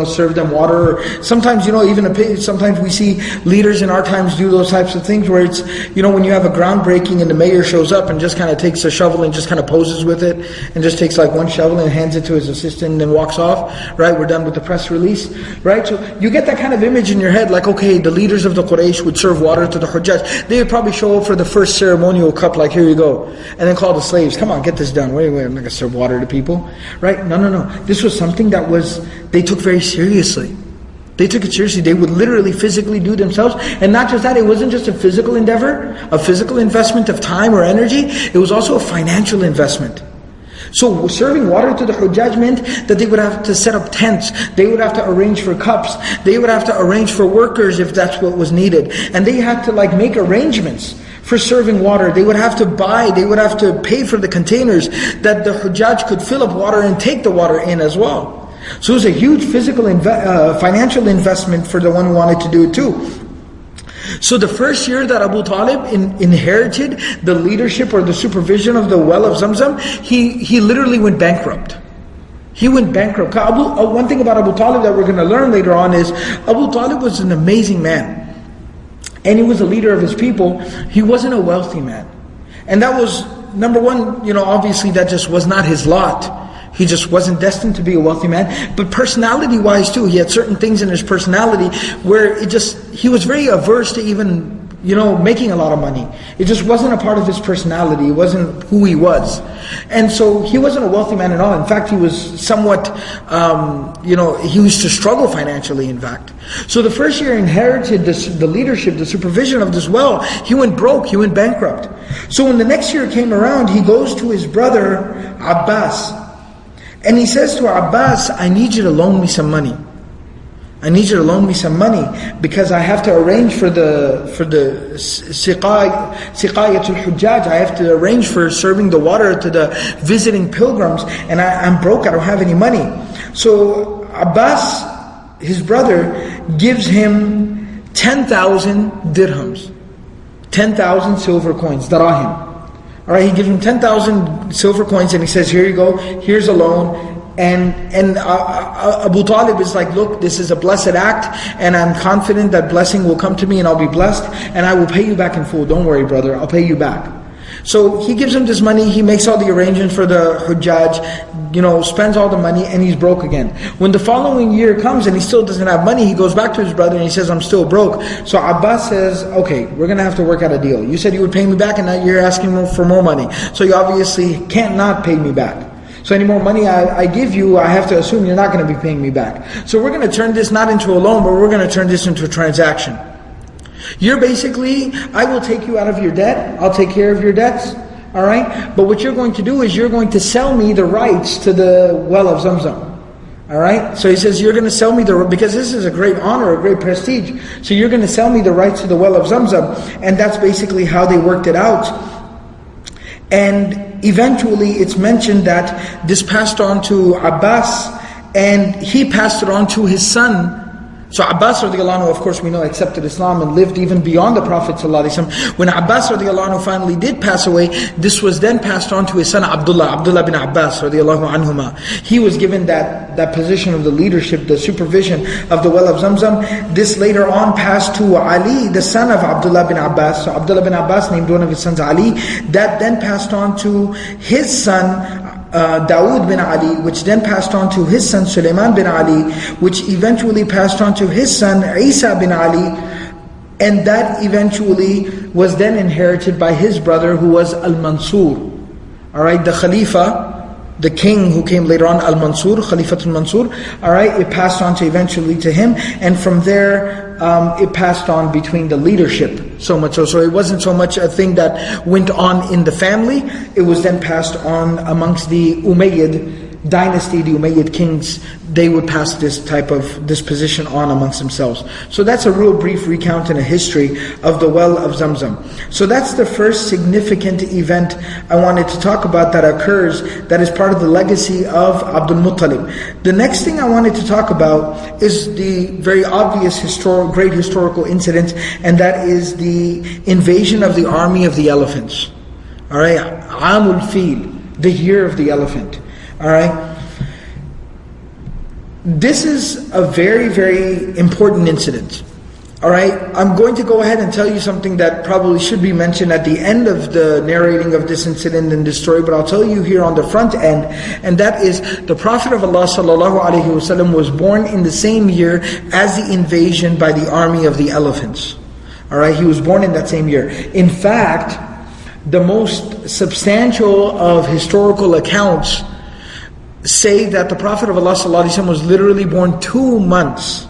serve them water. Or sometimes, sometimes we see leaders in our times do those types of things where it's, when you have a groundbreaking and the mayor shows up and just kind of takes a shovel and just kind of poses with it and just takes like one shovel and hands it to his assistant and then walks off, right? We're done with the press release, right? So you get that kind of image in your head, like, okay, the leaders of the Quraysh would serve water to the Hujjaj. They would probably show up for the first ceremonial cup, like, here you go. And then call the slaves, come on, get this done. Wait, I'm not going to serve water to people, right? No. This was something that they took very seriously. They took it seriously. They would literally physically do themselves. And not just that, it wasn't just a physical endeavor, a physical investment of time or energy. It was also a financial investment. So serving water to the Hujjaj meant that they would have to set up tents, they would have to arrange for cups, they would have to arrange for workers if that's what was needed. And they had to make arrangements for serving water. They would have to pay for the containers that the Hujjaj could fill up water and take the water in as well. So it was a huge physical financial investment for the one who wanted to do it too. So the first year that Abu Talib inherited the leadership or the supervision of the well of Zamzam, he literally went bankrupt. He went bankrupt. One thing about Abu Talib that we're going to learn later on is Abu Talib was an amazing man. And he was a leader of his people. He wasn't a wealthy man. And that was, number one, obviously that just was not his lot. He just wasn't destined to be a wealthy man. But personality-wise too, he had certain things in his personality where he was very averse to even, making a lot of money. It just wasn't a part of his personality. It wasn't who he was. And so he wasn't a wealthy man at all. In fact, he was somewhat, he used to struggle financially, in fact. So the first year he inherited the leadership, the supervision of this well. He went broke, he went bankrupt. So when the next year came around, he goes to his brother Abbas. And he says to Abbas, I need you to loan me some money. I need you to loan me some money because I have to arrange for the siqayatul hujjaj. I have to arrange for serving the water to the visiting pilgrims, and I'm broke, I don't have any money. So Abbas, his brother, gives him 10,000 dirhams. 10,000 silver coins, darahim. Alright, he gives him 10,000 silver coins and he says, here you go, here's a loan. And Abu Talib is like, look, this is a blessed act, and I'm confident that blessing will come to me and I'll be blessed, and I will pay you back in full. Don't worry, brother, I'll pay you back. So he gives him this money, he makes all the arrangements for the Hujjaj, spends all the money, and he's broke again. When the following year comes and he still doesn't have money, he goes back to his brother and he says, I'm still broke. So Abbas says, okay, we're going to have to work out a deal. You said you would pay me back, and now you're asking for more money. So you obviously can't not pay me back. So any more money I give you, I have to assume you're not going to be paying me back. So we're going to turn this not into a loan, but we're going to turn this into a transaction. You're basically, I will take you out of your debt, I'll take care of your debts, alright? But what you're going to do is you're going to sell me the rights to the well of Zamzam. Alright? So he says, you're going to sell me because this is a great honor, a great prestige. So you're going to sell me the rights to the well of Zamzam. And that's basically how they worked it out. And eventually it's mentioned that this passed on to Abbas, and he passed it on to his son. So Abbas radiallahu anhu, of course we know, accepted Islam and lived even beyond the Prophet ﷺ. When Abbas radiallahu anhu finally did pass away, this was then passed on to his son Abdullah bin Abbas radiallahu anhuma. He was given that position of the leadership, the supervision of the well of Zamzam. This later on passed to Ali, the son of Abdullah bin Abbas. So Abdullah bin Abbas named one of his sons Ali. That then passed on to his son Dawood bin Ali, which then passed on to his son Sulaiman bin Ali, which eventually passed on to his son Isa bin Ali, and that eventually was then inherited by his brother, who was Al-Mansur. Alright, the Khalifa, the king who came later on, Al-Mansur, Khalifatul Mansur. Alright, it passed on to eventually to him, and from there it passed on between the leadership. So much so it wasn't so much a thing that went on in the family, it was then passed on amongst the Umayyad dynasty, the Umayyad kings. They would pass this position on amongst themselves. So that's a real brief recount and a history of the well of Zamzam. So that's the first significant event I wanted to talk about that occurs, that is part of the legacy of Abdul Muttalib. The next thing I wanted to talk about is the very obvious great historical incident, and that is the invasion of the army of the elephants. Alright, Amul Fil, the year of the elephant. Alright, this is a very, very important incident. Alright, I'm going to go ahead and tell you something that probably should be mentioned at the end of the narrating of this incident and this story, but I'll tell you here on the front end, and that is the Prophet of Allah ﷺ was born in the same year as the invasion by the army of the elephants. Alright, he was born in that same year. In fact, the most substantial of historical accounts say that the Prophet of Allah ﷺ was literally born 2 months.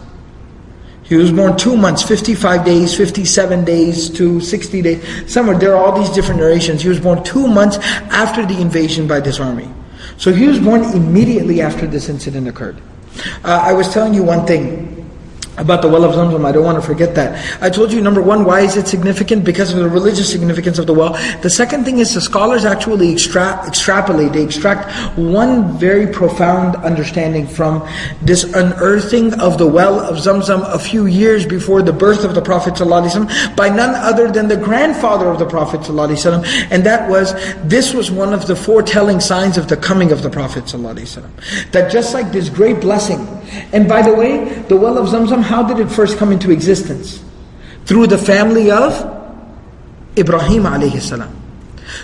He was born 2 months, 55 days, 57 days to 60 days. Somewhere, there are all these different narrations. He was born 2 months after the invasion by this army. So he was born immediately after this incident occurred. I was telling you one thing about the well of Zamzam, I don't want to forget that. I told you, number one, why is it significant? Because of the religious significance of the well. The second thing is the scholars actually extrapolate, they extract one very profound understanding from this unearthing of the well of Zamzam a few years before the birth of the Prophet ﷺ by none other than the grandfather of the Prophet ﷺ, and this was one of the foretelling signs of the coming of the Prophet ﷺ. That just like this great blessing, and by the way, the well of Zamzam, how did it first come into existence? Through the family of Ibrahim alayhi salam.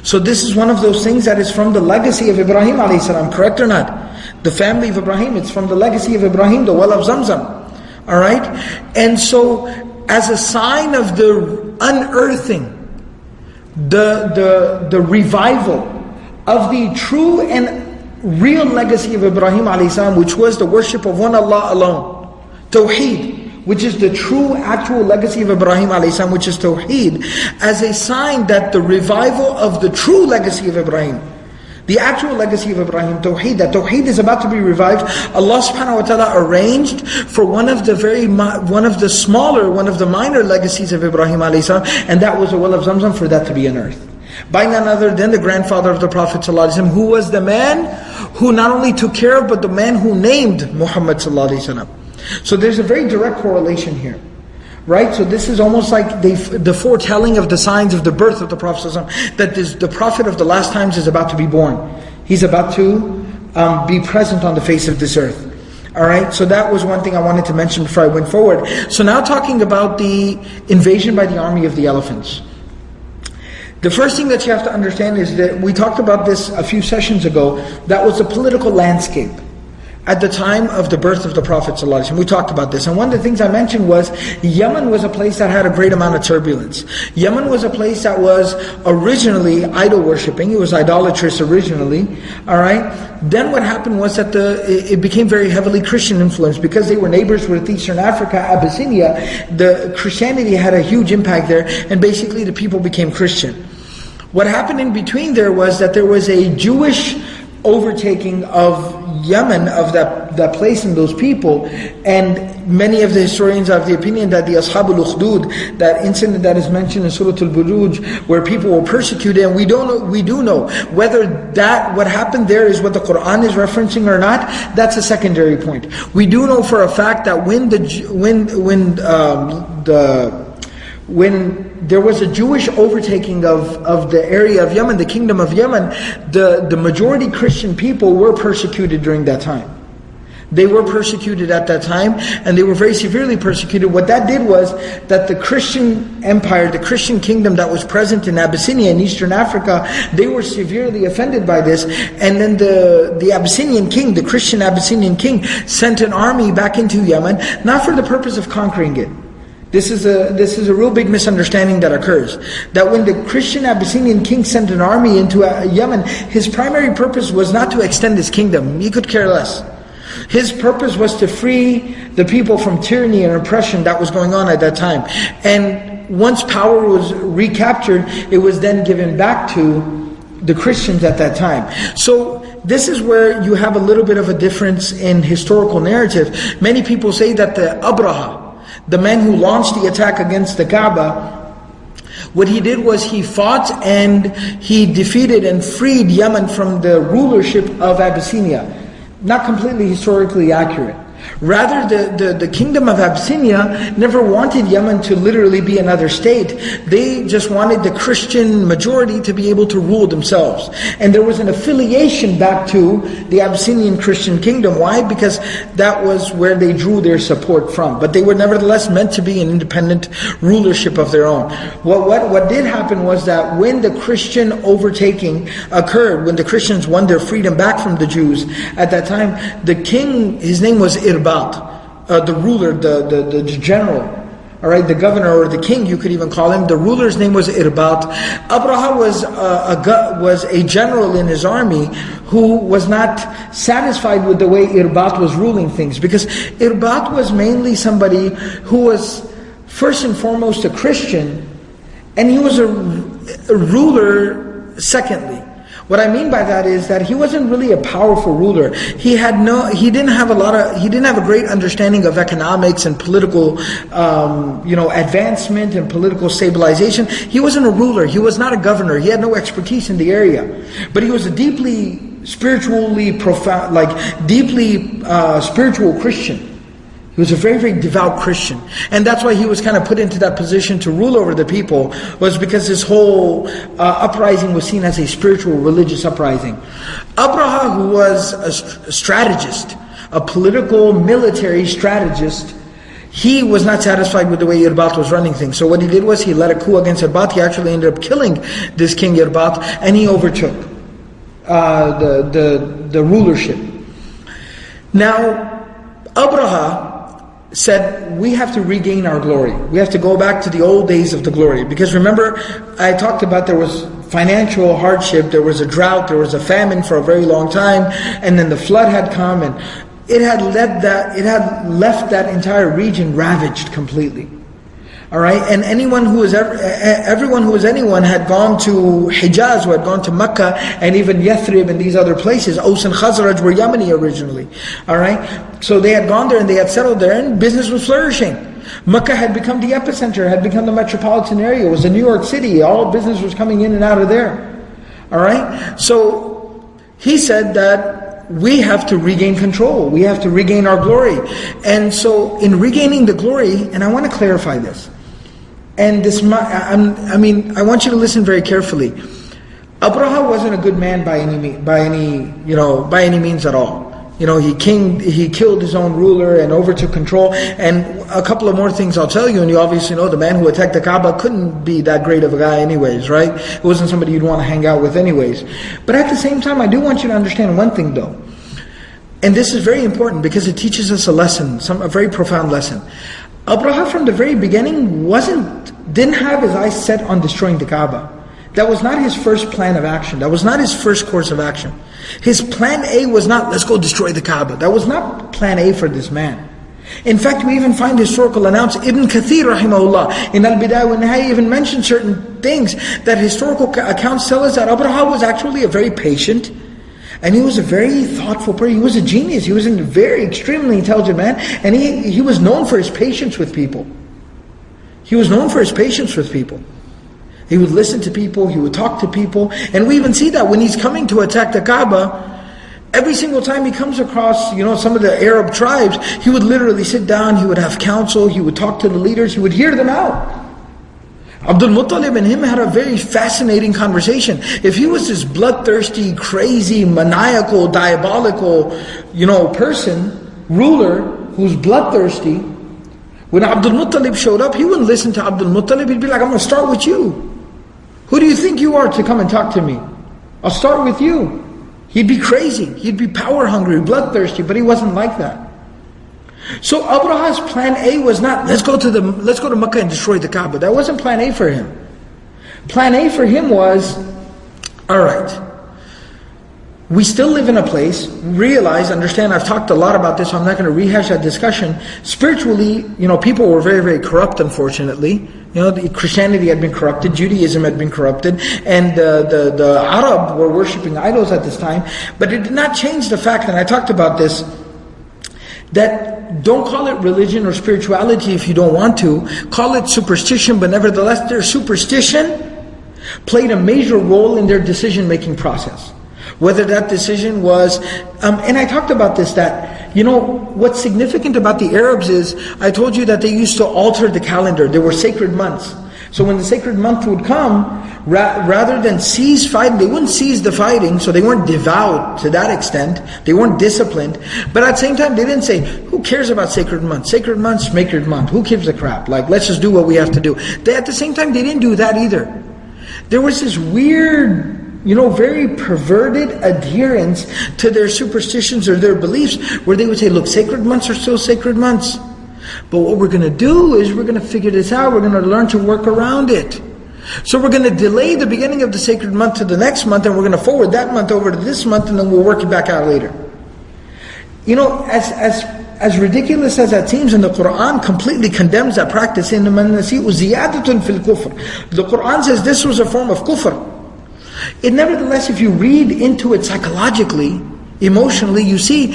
So this is one of those things that is from the legacy of Ibrahim alayhi salam, correct or not? The family of Ibrahim, it's from the legacy of Ibrahim, the well of Zamzam. Alright? And so, as a sign of the unearthing, the revival of the true and real legacy of Ibrahim alayhi salam, which was the worship of one Allah alone, Tawheed, which is the true actual legacy of Ibrahim alayhi salam, which is Tawheed, as a sign that the revival of the true legacy of Ibrahim, the actual legacy of Ibrahim, Tawheed, that Tawheed is about to be revived. Allah subhanahu wa ta'ala arranged for one of the minor legacies of Ibrahim alayhi salam, and that was the well of Zamzam, for that to be unearthed. By none other than the grandfather of the Prophet ﷺ, who was the man who not only took care of, but the man who named Muhammad ﷺ. So there's a very direct correlation here. Right? So this is almost like the foretelling of the signs of the birth of the Prophet ﷺ, that the Prophet of the last times is about to be born. He's about to be present on the face of this earth. Alright, so that was one thing I wanted to mention before I went forward. So now talking about the invasion by the army of the elephants. The first thing that you have to understand is that we talked about this a few sessions ago, that was the political landscape at the time of the birth of the Prophet ﷺ. We talked about this. And one of the things I mentioned was, Yemen was a place that had a great amount of turbulence. Yemen was a place that was originally idol worshipping. It was idolatrous originally. Alright? Then what happened was that it became very heavily Christian influenced. Because they were neighbors with Eastern Africa, Abyssinia, the Christianity had a huge impact there. And basically the people became Christian. What happened in between there was that there was a Jewish overtaking of Yemen, of that place and those people, and many of the historians have the opinion that the Ashab al-Ukhdud, that incident that is mentioned in Surah Al-Buruj, where people were persecuted, and we do know whether that what happened there is what the Quran is referencing or not. That's a secondary point. We do know for a fact that when there was a Jewish overtaking of the area of Yemen, the kingdom of Yemen, the majority Christian people were persecuted during that time. They were persecuted at that time, and they were very severely persecuted. What that did was that the Christian empire, the Christian kingdom that was present in Abyssinia in Eastern Africa, they were severely offended by this. And then the Abyssinian king, the Christian Abyssinian king, sent an army back into Yemen, not for the purpose of conquering it. This is a real big misunderstanding that occurs. That when the Christian Abyssinian king sent an army into Yemen, his primary purpose was not to extend his kingdom. He could care less. His purpose was to free the people from tyranny and oppression that was going on at that time. And once power was recaptured, it was then given back to the Christians at that time. So this is where you have a little bit of a difference in historical narrative. Many people say that the Abraha, the man who launched the attack against the Kaaba, what he did was he fought and he defeated and freed Yemen from the rulership of Abyssinia. Not completely historically accurate. Rather, the kingdom of Abyssinia never wanted Yemen to literally be another state. They just wanted the Christian majority to be able to rule themselves. And there was an affiliation back to the Abyssinian Christian kingdom. Why? Because that was where they drew their support from. But they were nevertheless meant to be an independent rulership of their own. What did happen was that when the Christian overtaking occurred, when the Christians won their freedom back from the Jews, at that time, the king, his name was Irbat, the ruler, the general, all right, the governor or the king, you could even call him. The ruler's name was Irbat. Abraha was a general in his army who was not satisfied with the way Irbat was ruling things, because Irbat was mainly somebody who was first and foremost a Christian, and he was a ruler secondly. What I mean by that is that he wasn't really a powerful ruler. He didn't have a great understanding of economics and political, advancement and political stabilization. He wasn't a ruler. He was not a governor. He had no expertise in the area. But he was a deeply spiritually profound, deeply spiritual Christian. He was a very, very devout Christian. And that's why he was kind of put into that position to rule over the people, was because this whole uprising was seen as a spiritual, religious uprising. Abraha, who was a strategist, a political, military strategist, he was not satisfied with the way Irbat was running things. So what he did was he led a coup against Irbat. He actually ended up killing this king Irbat, and he overtook the rulership. Now, Abraha said, we have to regain our glory. We have to go back to the old days of the glory. Because remember, I talked about there was financial hardship, there was a drought, there was a famine for a very long time, and then the flood had come, and it had left that entire region ravaged completely. Alright, and everyone who was anyone had gone to Hijaz, who had gone to Mecca, and even Yathrib and these other places. Aus and Khazraj were Yemeni originally. Alright, so they had gone there and they had settled there, and business was flourishing. Mecca had become the epicenter, had become the metropolitan area. It was a New York City. All business was coming in and out of there. Alright, so he said that we have to regain control. We have to regain our glory. And so in regaining the glory, and I want to clarify this, and this, I want you to listen very carefully. Abraha wasn't a good man by any means at all. He killed his own ruler and overtook control. And a couple of more things I'll tell you, and you obviously know the man who attacked the Kaaba couldn't be that great of a guy anyways, right? It wasn't somebody you'd want to hang out with anyways. But at the same time, I do want you to understand one thing though. And this is very important because it teaches us a lesson, a very profound lesson. Abraha from the very beginning didn't have his eyes set on destroying the Kaaba. That was not his first plan of action. That was not his first course of action. His plan A was not, let's go destroy the Kaaba. That was not plan A for this man. In fact, we even find historical accounts, Ibn Kathir rahimahullah, in Al-Bidayah wa Nihaya even mentioned certain things that historical accounts tell us that Abraha was actually a very patient, and he was a very thoughtful person. He was a genius. He was a very extremely intelligent man, and he was known for his patience with people. He was known for his patience with people. He would listen to people, he would talk to people, and we even see that when he's coming to attack the Kaaba, every single time he comes across, some of the Arab tribes, he would literally sit down, he would have counsel, he would talk to the leaders, he would hear them out. Abdul Muttalib and him had a very fascinating conversation. If he was this bloodthirsty, crazy, maniacal, diabolical, ruler who's bloodthirsty, when Abdul Muttalib showed up, he wouldn't listen to Abdul Muttalib, he'd be like, I'm going to start with you. Who do you think you are to come and talk to me? I'll start with you. He'd be crazy, he'd be power hungry, bloodthirsty, but he wasn't like that. So Abraha's plan A was not, let's go to Mecca and destroy the Kaaba. That wasn't plan A for him. Plan A for him was, alright, we still live in a place, understand, I've talked a lot about this, so I'm not going to rehash that discussion. Spiritually, people were very, very corrupt, unfortunately. Christianity had been corrupted, Judaism had been corrupted, and the Arab were worshipping idols at this time. But it did not change the fact, and I talked about this, that don't call it religion or spirituality if you don't want to. Call it superstition, but nevertheless their superstition played a major role in their decision-making process. Whether that decision was, and I talked about this, that, what's significant about the Arabs is, I told you that they used to alter the calendar. There were sacred months. So when the sacred month would come, rather than cease fighting, they wouldn't cease the fighting, so they weren't devout to that extent. They weren't disciplined. But at the same time, they didn't say, who cares about sacred months? Sacred months, sacred month. Who gives a crap? Let's just do what we have to do. At the same time, they didn't do that either. There was this weird, very perverted adherence to their superstitions or their beliefs, where they would say, look, sacred months are still sacred months. But what we're going to do is we're going to figure this out, we're going to learn to work around it. So we're going to delay the beginning of the sacred month to the next month, and we're going to forward that month over to this month, and then we'll work it back out later. As ridiculous as that seems, in the Quran completely condemns that practice. In the Quran says this was a form of kufr. Nevertheless, if you read into it psychologically, emotionally, you see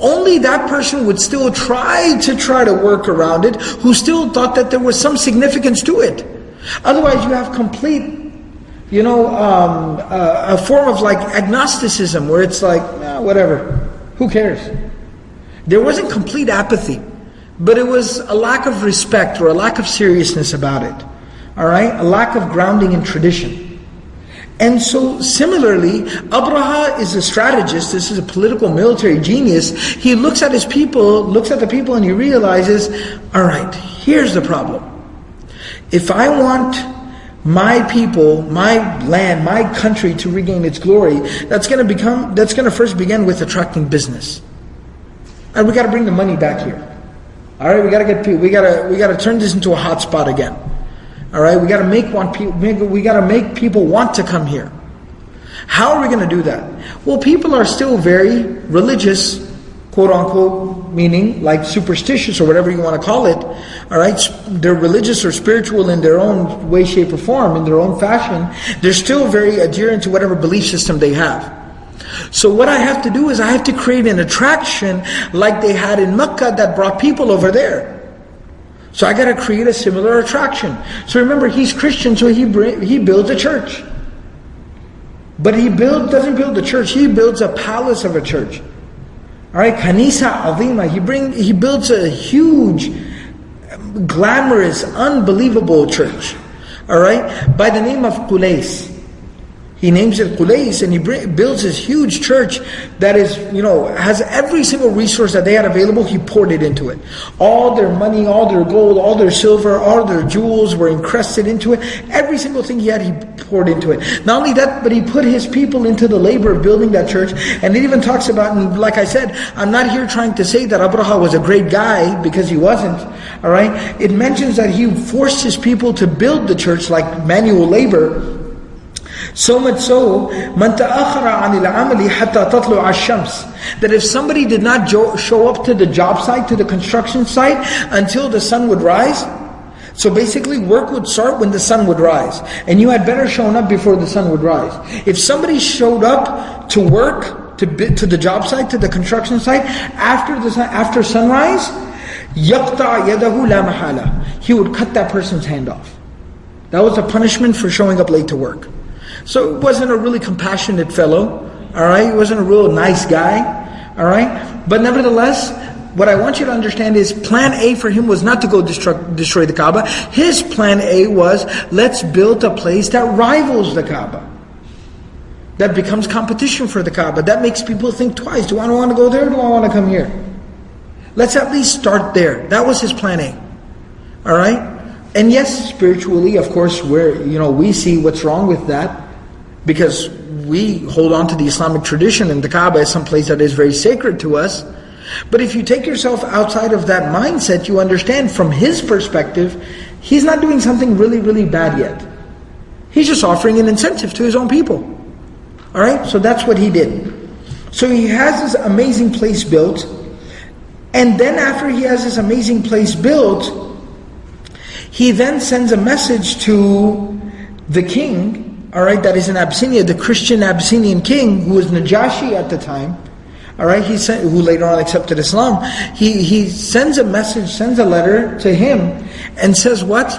only that person would still try to work around it, who still thought that there was some significance to it. Otherwise, you have complete, a form of agnosticism, where it's like, whatever, who cares? There wasn't complete apathy, but it was a lack of respect or a lack of seriousness about it. Alright? A lack of grounding in tradition. And so similarly, Abraha is a strategist. This is a political military genius. He looks at the people and he realizes, alright, here's the problem. If I want my people, my land, my country to regain its glory, that's going to first begin with attracting business. And we got to bring the money back here. Alright, we got to turn this into a hot spot again. Alright, we got to make people want to come here. How are we going to do that? Well, people are still very religious, quote unquote, meaning like superstitious or whatever you want to call it. Alright, they're religious or spiritual in their own way, shape or form, in their own fashion. They're still very adherent to whatever belief system they have. So what I have to do is I have to create an attraction like they had in Mecca that brought people over there. So I got to create a similar attraction. So remember, he's Christian, so he builds a church. But he doesn't build a church, he builds a palace of a church. Alright, Kanisa Azima. He builds a huge, glamorous, unbelievable church. Alright, by the name of Qulais. He names it Qulais, and he builds this huge church that is, has every single resource that they had available. He poured it into it. All their money, all their gold, all their silver, all their jewels were encrusted into it. Every single thing he had, he poured into it. Not only that, but he put his people into the labor of building that church. And it even talks about, and like I said, I'm not here trying to say that Abraha was a great guy, because he wasn't. Alright? It mentions that he forced his people to build the church like manual labor. So much so, مَنْ تَأَخَرَ عَنِ الْعَمَلِ حَتَّى تَطْلُعَ الشَّمْسِ, that if somebody did not show up to the job site, to the construction site, until the sun would rise, so basically work would start when the sun would rise, and you had better shown up before the sun would rise. If somebody showed up to work, to the job site, to the construction site, after sunrise, يَقْطَعْ يَدَهُ لَا مَحَالَةً, he would cut that person's hand off. That was a punishment for showing up late to work. So it wasn't a really compassionate fellow, alright? He wasn't a real nice guy, alright? But nevertheless, what I want you to understand is plan A for him was not to go destroy the Kaaba. His plan A was, let's build a place that rivals the Kaaba. That becomes competition for the Kaaba. That makes people think twice. Do I want to go there or do I want to come here? Let's at least start there. That was his plan A. Alright? And yes, spiritually, of course, we see what's wrong with that, because we hold on to the Islamic tradition and the Kaaba is some place that is very sacred to us. But if you take yourself outside of that mindset, you understand from his perspective, he's not doing something really, really bad yet. He's just offering an incentive to his own people. Alright, so that's what he did. So he has this amazing place built, and then after he has this amazing place built, he then sends a message to the king, alright, that is in Abyssinia, the Christian Abyssinian king, who was Najashi at the time, alright, who later on accepted Islam. He sends a message, sends a letter to him, and says what?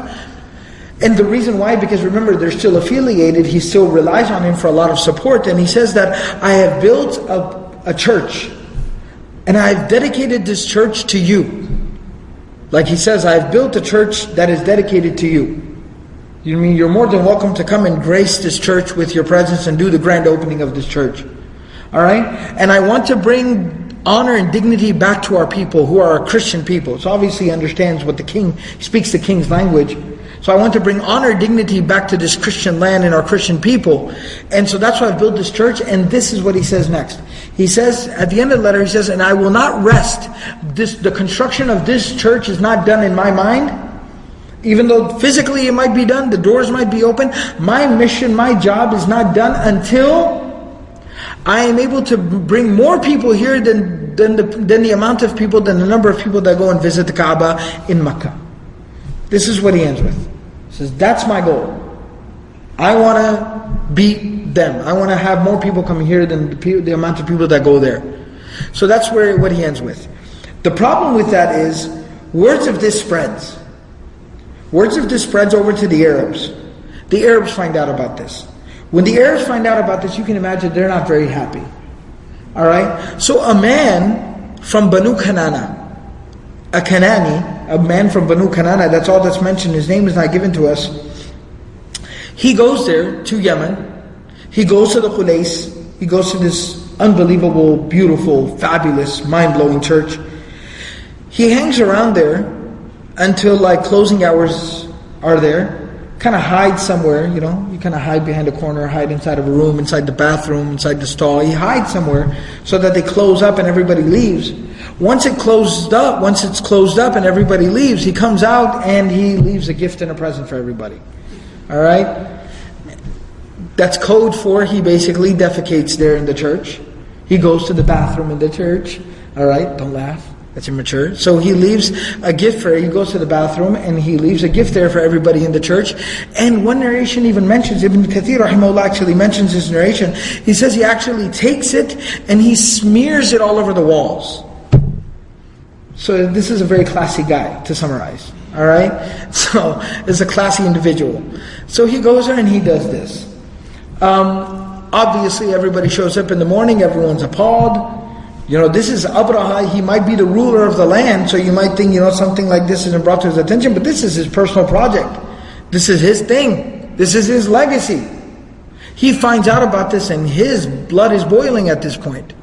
And the reason why, because remember, they're still affiliated, he still relies on him for a lot of support, and he says that, I have built a church, and I have dedicated this church to you. Like he says, I have built a church that is dedicated to you. You mean you're more than welcome to come and grace this church with your presence and do the grand opening of this church. Alright? And I want to bring honor and dignity back to our people who are a Christian people. So obviously he understands what the king, he speaks the king's language. So I want to bring honor and dignity back to this Christian land and our Christian people. And so that's why I've built this church, and this is what he says next. He says, at the end of the letter, he says, and I will not rest. The construction of this church is not done in my mind. Even though physically it might be done, the doors might be open, my mission, my job is not done until I am able to bring more people here than the amount of people, than the number of people that go and visit the Kaaba in Mecca. This is what he ends with. He says, that's my goal. I want to beat them. I want to have more people coming here than the amount of people that go there. So that's what he ends with. The problem with that is, words of this spreads. Words of this spreads over to the Arabs. The Arabs find out about this. When the Arabs find out about this, you can imagine they're not very happy. Alright? So a man from Banu Kanana, a Kanani, a man from Banu Kanana, that's all that's mentioned, his name is not given to us. He goes there to Yemen. He goes to the Qulais. He goes to this unbelievable, beautiful, fabulous, mind-blowing church. He hangs around there until closing hours are there. Kind of hide somewhere, you kind of hide behind a corner, hide inside of a room, inside the bathroom, inside the stall. He hides somewhere so that they close up and everybody leaves. Once it's closed up and everybody leaves, he comes out and he leaves a gift and a present for everybody. Alright? That's code for he basically defecates there in the church. He goes to the bathroom in the church. Alright? Don't laugh. That's immature. So he leaves a gift he goes to the bathroom and he leaves a gift there for everybody in the church. And one narration even mentions, Ibn Kathir rahimahullah actually mentions this narration. He says he actually takes it and he smears it all over the walls. So this is a very classy guy, to summarize. Alright? So, it's a classy individual. So he goes there and he does this. Obviously everybody shows up in the morning, everyone's appalled. This is Abraha, he might be the ruler of the land, so you might think, something like this isn't brought to his attention, but this is his personal project. This is his thing. This is his legacy. He finds out about this and his blood is boiling at this point.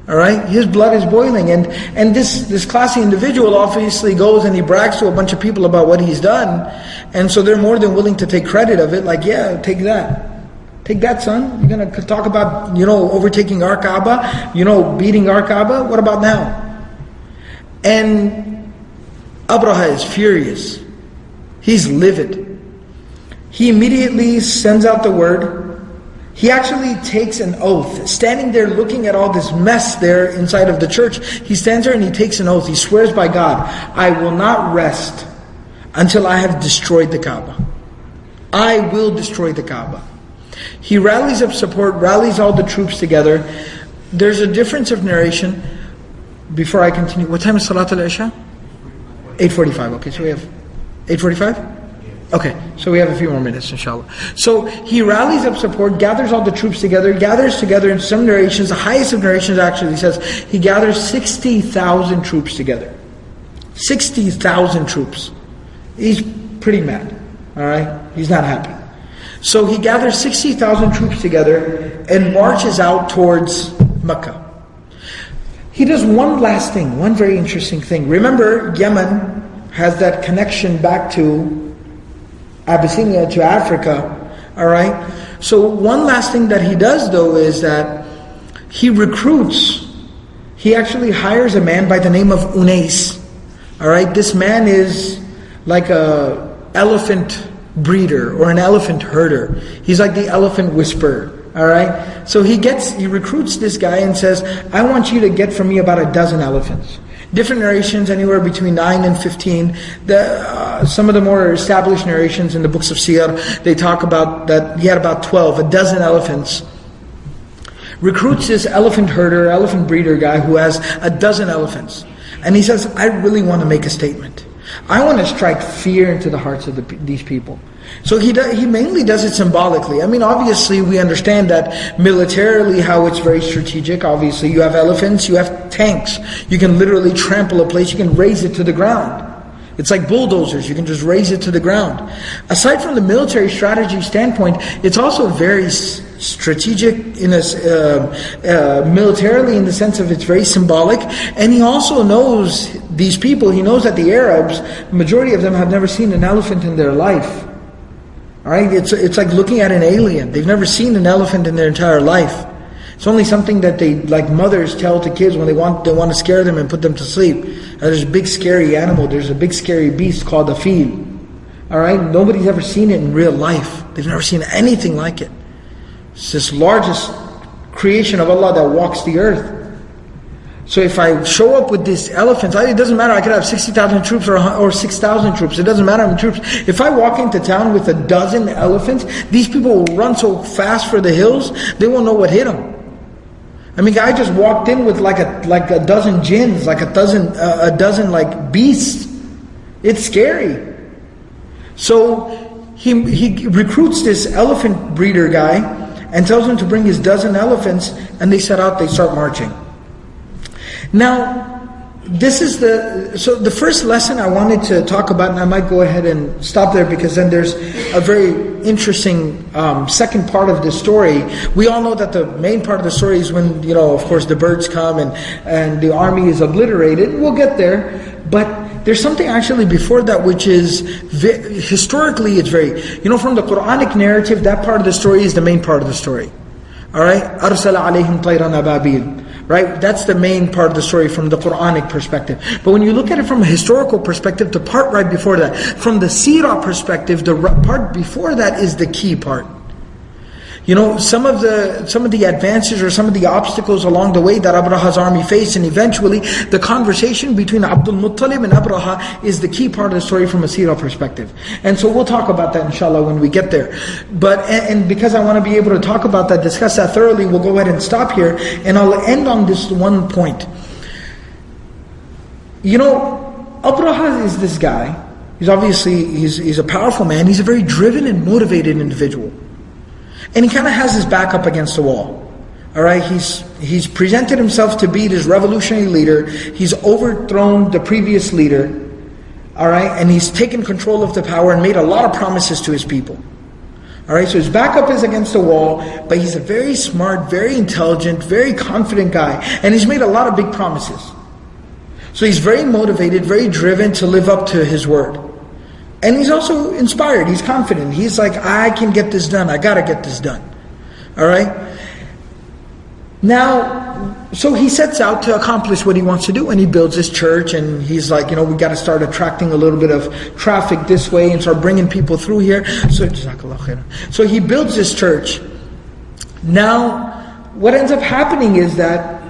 Alright? His blood is boiling. And this classy individual obviously goes and he brags to a bunch of people about what he's done. And so they're more than willing to take credit of it. Like, yeah, take that. Take that, son. You're going to talk about, overtaking our Kaaba, beating our Kaaba. What about now? And Abraha is furious. He's livid. He immediately sends out the word. He actually takes an oath. Standing there looking at all this mess there inside of the church, he stands there and he takes an oath. He swears by God, I will not rest until I have destroyed the Kaaba. I will destroy the Kaaba. He rallies up support, rallies all the troops together. There's a difference of narration. Before I continue, what time is Salat al-Isha? 8:45. Okay, so we have 8:45? Okay, so we have a few more minutes, inshallah. So he rallies up support, gathers all the troops together, gathers together in some narrations, the highest of narrations actually says, he gathers 60,000 troops together. 60,000 troops. He's pretty mad, alright? He's not happy. So he gathers 60,000 troops together and marches out towards Mecca. He does one last thing, one very interesting thing. Remember, Yemen has that connection back to Abyssinia, to Africa, alright? So one last thing that he does though is that he recruits, he actually hires a man by the name of Unais, alright? This man is like a elephant breeder or an elephant herder. He's like the elephant whisperer. Alright? So he recruits this guy and says, I want you to get for me about a dozen elephants. Different narrations, anywhere between 9 and 15. Some of the more established narrations in the books of Seerah, they talk about that he had about 12, a dozen elephants. Recruits this elephant herder, elephant breeder guy who has a dozen elephants. And he says, I really want to make a statement. I want to strike fear into the hearts of these people. So he mainly does it symbolically. I mean, obviously we understand that militarily how it's very strategic. Obviously you have elephants, you have tanks. You can literally trample a place, you can raise it to the ground. It's like bulldozers, you can just raise it to the ground. Aside from the military strategy standpoint, it's also very strategic in militarily in the sense of it's very symbolic. And he also knows these people, he knows that the Arabs, majority of them have never seen an elephant in their life. Alright, it's like looking at an alien. They've never seen an elephant in their entire life. It's only something that they, like mothers, tell to kids when they want to scare them and put them to sleep. There's a big scary animal, there's a big scary beast called a fil. Alright, nobody's ever seen it in real life. They've never seen anything like it. It's this largest creation of Allah that walks the earth. So if I show up with these elephants, it doesn't matter, I could have 60,000 troops or 6,000 troops, it doesn't matter how many troops. If I walk into town with a dozen elephants, these people will run so fast for the hills, they won't know what hit them. I mean, I just walked in with like a dozen jinns, like a dozen like beasts. It's scary. So he recruits this elephant breeder guy and tells him to bring his dozen elephants, and they set out, they start marching. Now, this is the first lesson I wanted to talk about, and I might go ahead and stop there because then there's a very interesting second part of the story. We all know that the main part of the story is when, of course, the birds come and the army is obliterated. We'll get there, but there's something actually before that which is, historically it's very, from the Quranic narrative, that part of the story is the main part of the story. Alright? أَرْسَلَ عَلَيْهِمْ طَيْرًا أَبَابِيلَ. Right? That's the main part of the story from the Quranic perspective. But when you look at it from a historical perspective, the part right before that, from the Seerah perspective, the part before that is the key part. Some of the advances or some of the obstacles along the way that Abraha's army faced, and eventually the conversation between Abdul Muttalib and Abraha is the key part of the story from a Seerah perspective. And so we'll talk about that inshallah when we get there. But and because I want to be able to talk about that, discuss that thoroughly, we'll go ahead and stop here, and I'll end on this one point. Abraha is this guy. He's obviously he's a powerful man. He's a very driven and motivated individual. And he kind of has his back up against the wall. Alright, he's presented himself to be this revolutionary leader. He's overthrown the previous leader. Alright, and he's taken control of the power and made a lot of promises to his people. Alright, so his backup is against the wall, but he's a very smart, very intelligent, very confident guy. And he's made a lot of big promises. So he's very motivated, very driven to live up to his word. And he's also inspired, he's confident. He's like, I can get this done, I gotta get this done. Alright? Now, so he sets out to accomplish what he wants to do, and he builds his church, and he's like, we got to start attracting a little bit of traffic this way and start bringing people through here. So he builds this church. Now, what ends up happening is that,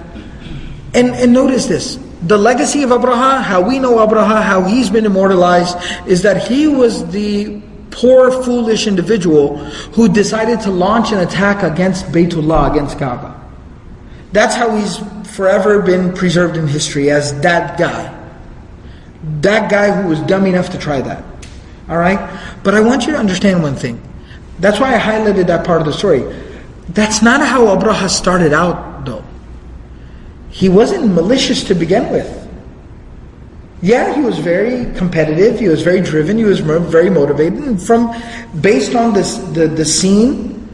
and notice this, the legacy of Abraha, how we know Abraha, how he's been immortalized, is that he was the poor, foolish individual who decided to launch an attack against Baytullah, against Kaaba. That's how he's forever been preserved in history, as that guy. That guy who was dumb enough to try that. Alright? But I want you to understand one thing. That's why I highlighted that part of the story. That's not how Abraha started out, though. He wasn't malicious to begin with. Yeah, he was very competitive, he was very driven, he was very motivated. And based on the scene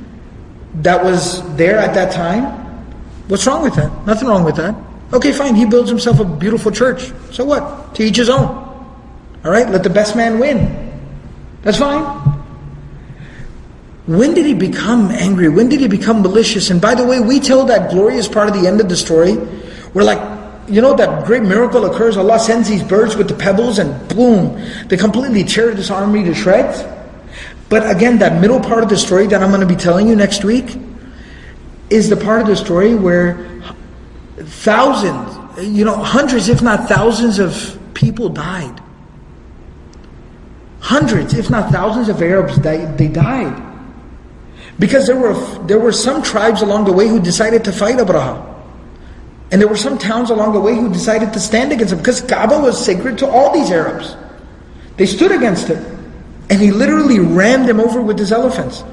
that was there at that time, what's wrong with that? Nothing wrong with that. Okay, fine, he builds himself a beautiful church. So what? To each his own. Alright, let the best man win. That's fine. When did he become angry? When did he become malicious? And by the way, we tell that glorious part of the end of the story, where that great miracle occurs, Allah sends these birds with the pebbles and boom, they completely tear this army to shreds. But again, that middle part of the story that I'm going to be telling you next week, is the part of the story where thousands, hundreds if not thousands of people died. Hundreds if not thousands of Arabs they died. Because there were some tribes along the way who decided to fight Abraha. And there were some towns along the way who decided to stand against him. Because Kaaba was sacred to all these Arabs. They stood against him. And he literally ran them over with his elephants.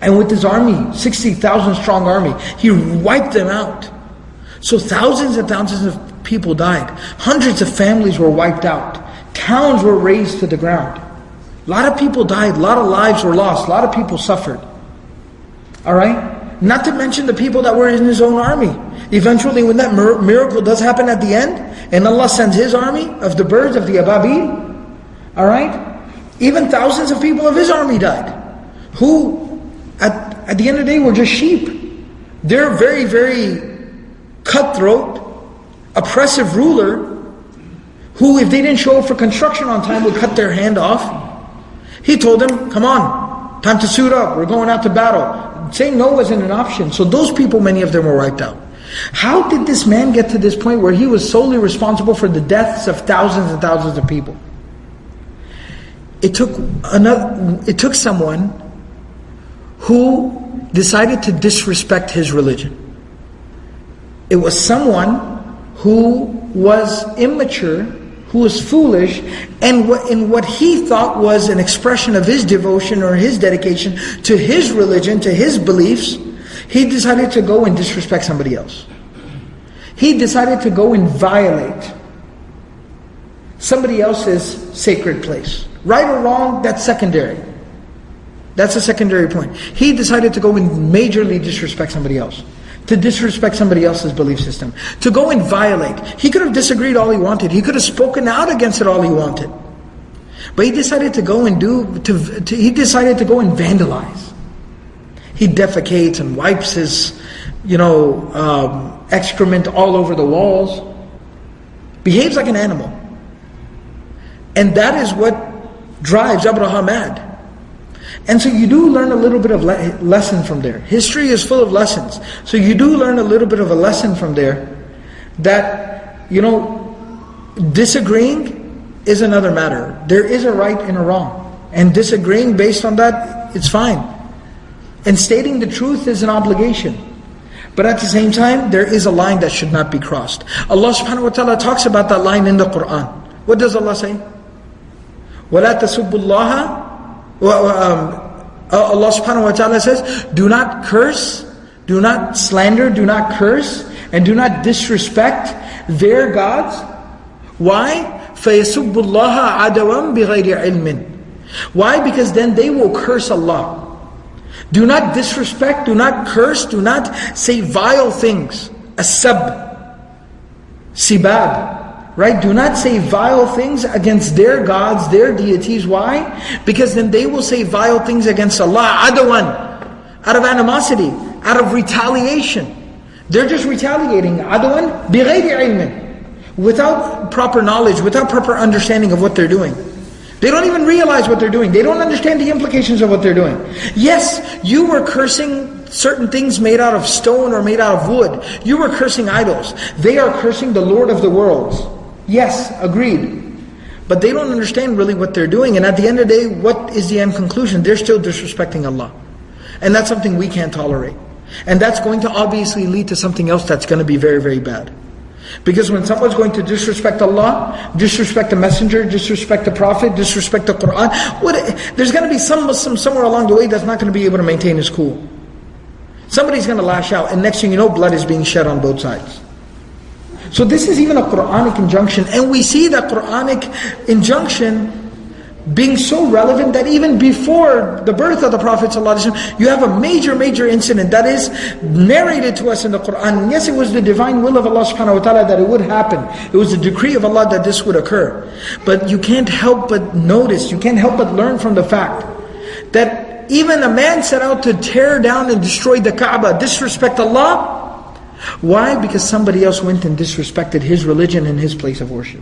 And with his army, 60,000 strong army, he wiped them out. So thousands and thousands of people died. Hundreds of families were wiped out. Towns were razed to the ground. A lot of people died. A lot of lives were lost. A lot of people suffered. Alright? Not to mention the people that were in his own army. Eventually, when that miracle does happen at the end, and Allah sends His army of the birds, of the Ababil, alright? Even thousands of people of His army died. Who, at the end of the day, were just sheep. They're very, very cutthroat, oppressive ruler, who, if they didn't show up for construction on time, would cut their hand off. He told them, come on, time to suit up, we're going out to battle. Saying no wasn't an option. So those people, many of them were wiped out. How did this man get to this point where he was solely responsible for the deaths of thousands and thousands of people? It took someone who decided to disrespect his religion. It was someone who was immature, who was foolish, and in what he thought was an expression of his devotion or his dedication to his religion, to his beliefs, he decided to go and disrespect somebody else. He decided to go and violate somebody else's sacred place. Right or wrong, that's secondary. That's a secondary point. He decided to go and majorly disrespect somebody else. To disrespect somebody else's belief system. To go and violate. He could have disagreed all he wanted. He could have spoken out against it all he wanted. But he decided to go and he decided to go and vandalize. He defecates and wipes his, excrement all over the walls. Behaves like an animal. And that is what drives Abraha mad. And so you do learn a little bit of lesson from there. History is full of lessons. So you do learn a little bit of a lesson from there that, disagreeing is another matter. There is a right and a wrong. And disagreeing based on that, it's fine. And stating the truth is an obligation. But at the same time, there is a line that should not be crossed. Allah subhanahu wa ta'ala talks about that line in the Quran. What does Allah say? وَلَا تَسُبُّ اللَّهَ Allah subhanahu wa ta'ala says, do not curse Do not slander, do not curse, and do not disrespect their gods. Why? فَيَسُبُّ اللَّهَ عَدَوًا بِغَيْرِ عِلْمٍ. Why? Because then they will curse Allah. Do not disrespect, do not curse, do not say vile things. As-sab, sibab, right? Do not say vile things against their gods, their deities. Why? Because then they will say vile things against Allah. Adawan, out of animosity, out of retaliation. They're just retaliating. Adawan bighayri ilmin. Without proper knowledge, without proper understanding of what they're doing. They don't even realize what they're doing. They don't understand the implications of what they're doing. Yes, you were cursing certain things made out of stone or made out of wood. You were cursing idols. They are cursing the Lord of the worlds. Yes, agreed. But they don't understand really what they're doing. And at the end of the day, what is the end conclusion? They're still disrespecting Allah. And that's something we can't tolerate. And that's going to obviously lead to something else that's going to be very, very bad. Because when someone's going to disrespect Allah, disrespect the Messenger, disrespect the Prophet, disrespect the Quran, there's going to be some Muslim somewhere along the way that's not going to be able to maintain his cool. Somebody's going to lash out, and next thing you know, blood is being shed on both sides. So this is even a Quranic injunction, and we see that Quranic injunction being so relevant that even before the birth of the Prophet ﷺ, you have a major incident that is narrated to us in the Quran. And yes, it was the divine will of Allah subhanahu wa ta'ala that it would happen. It was the decree of Allah that this would occur. But you can't help but notice, you can't help but learn from the fact that even a man set out to tear down and destroy the Kaaba, disrespect Allah. Why? Because somebody else went and disrespected his religion and his place of worship.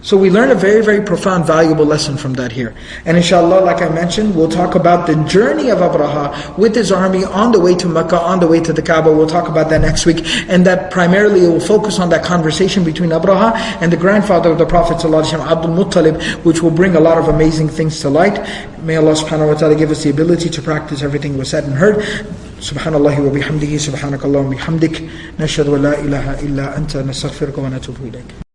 So we learn a very profound, valuable lesson from that here. And inshallah, like I mentioned, we'll talk about the journey of Abraha with his army on the way to Mecca, on the way to the Kaaba. We'll talk about that next week. And that primarily will focus on that conversation between Abraha and the grandfather of the Prophet ﷺ, Abdul Muttalib, which will bring a lot of amazing things to light. May Allah subhanahu wa ta'ala give us the ability to practice everything was said and heard. Subhanallah wa bihamdihi, subhanakallah wa bihamdik, nashhadu an la ilaha illa anta, nastaghfiruka wa natubu ilayk.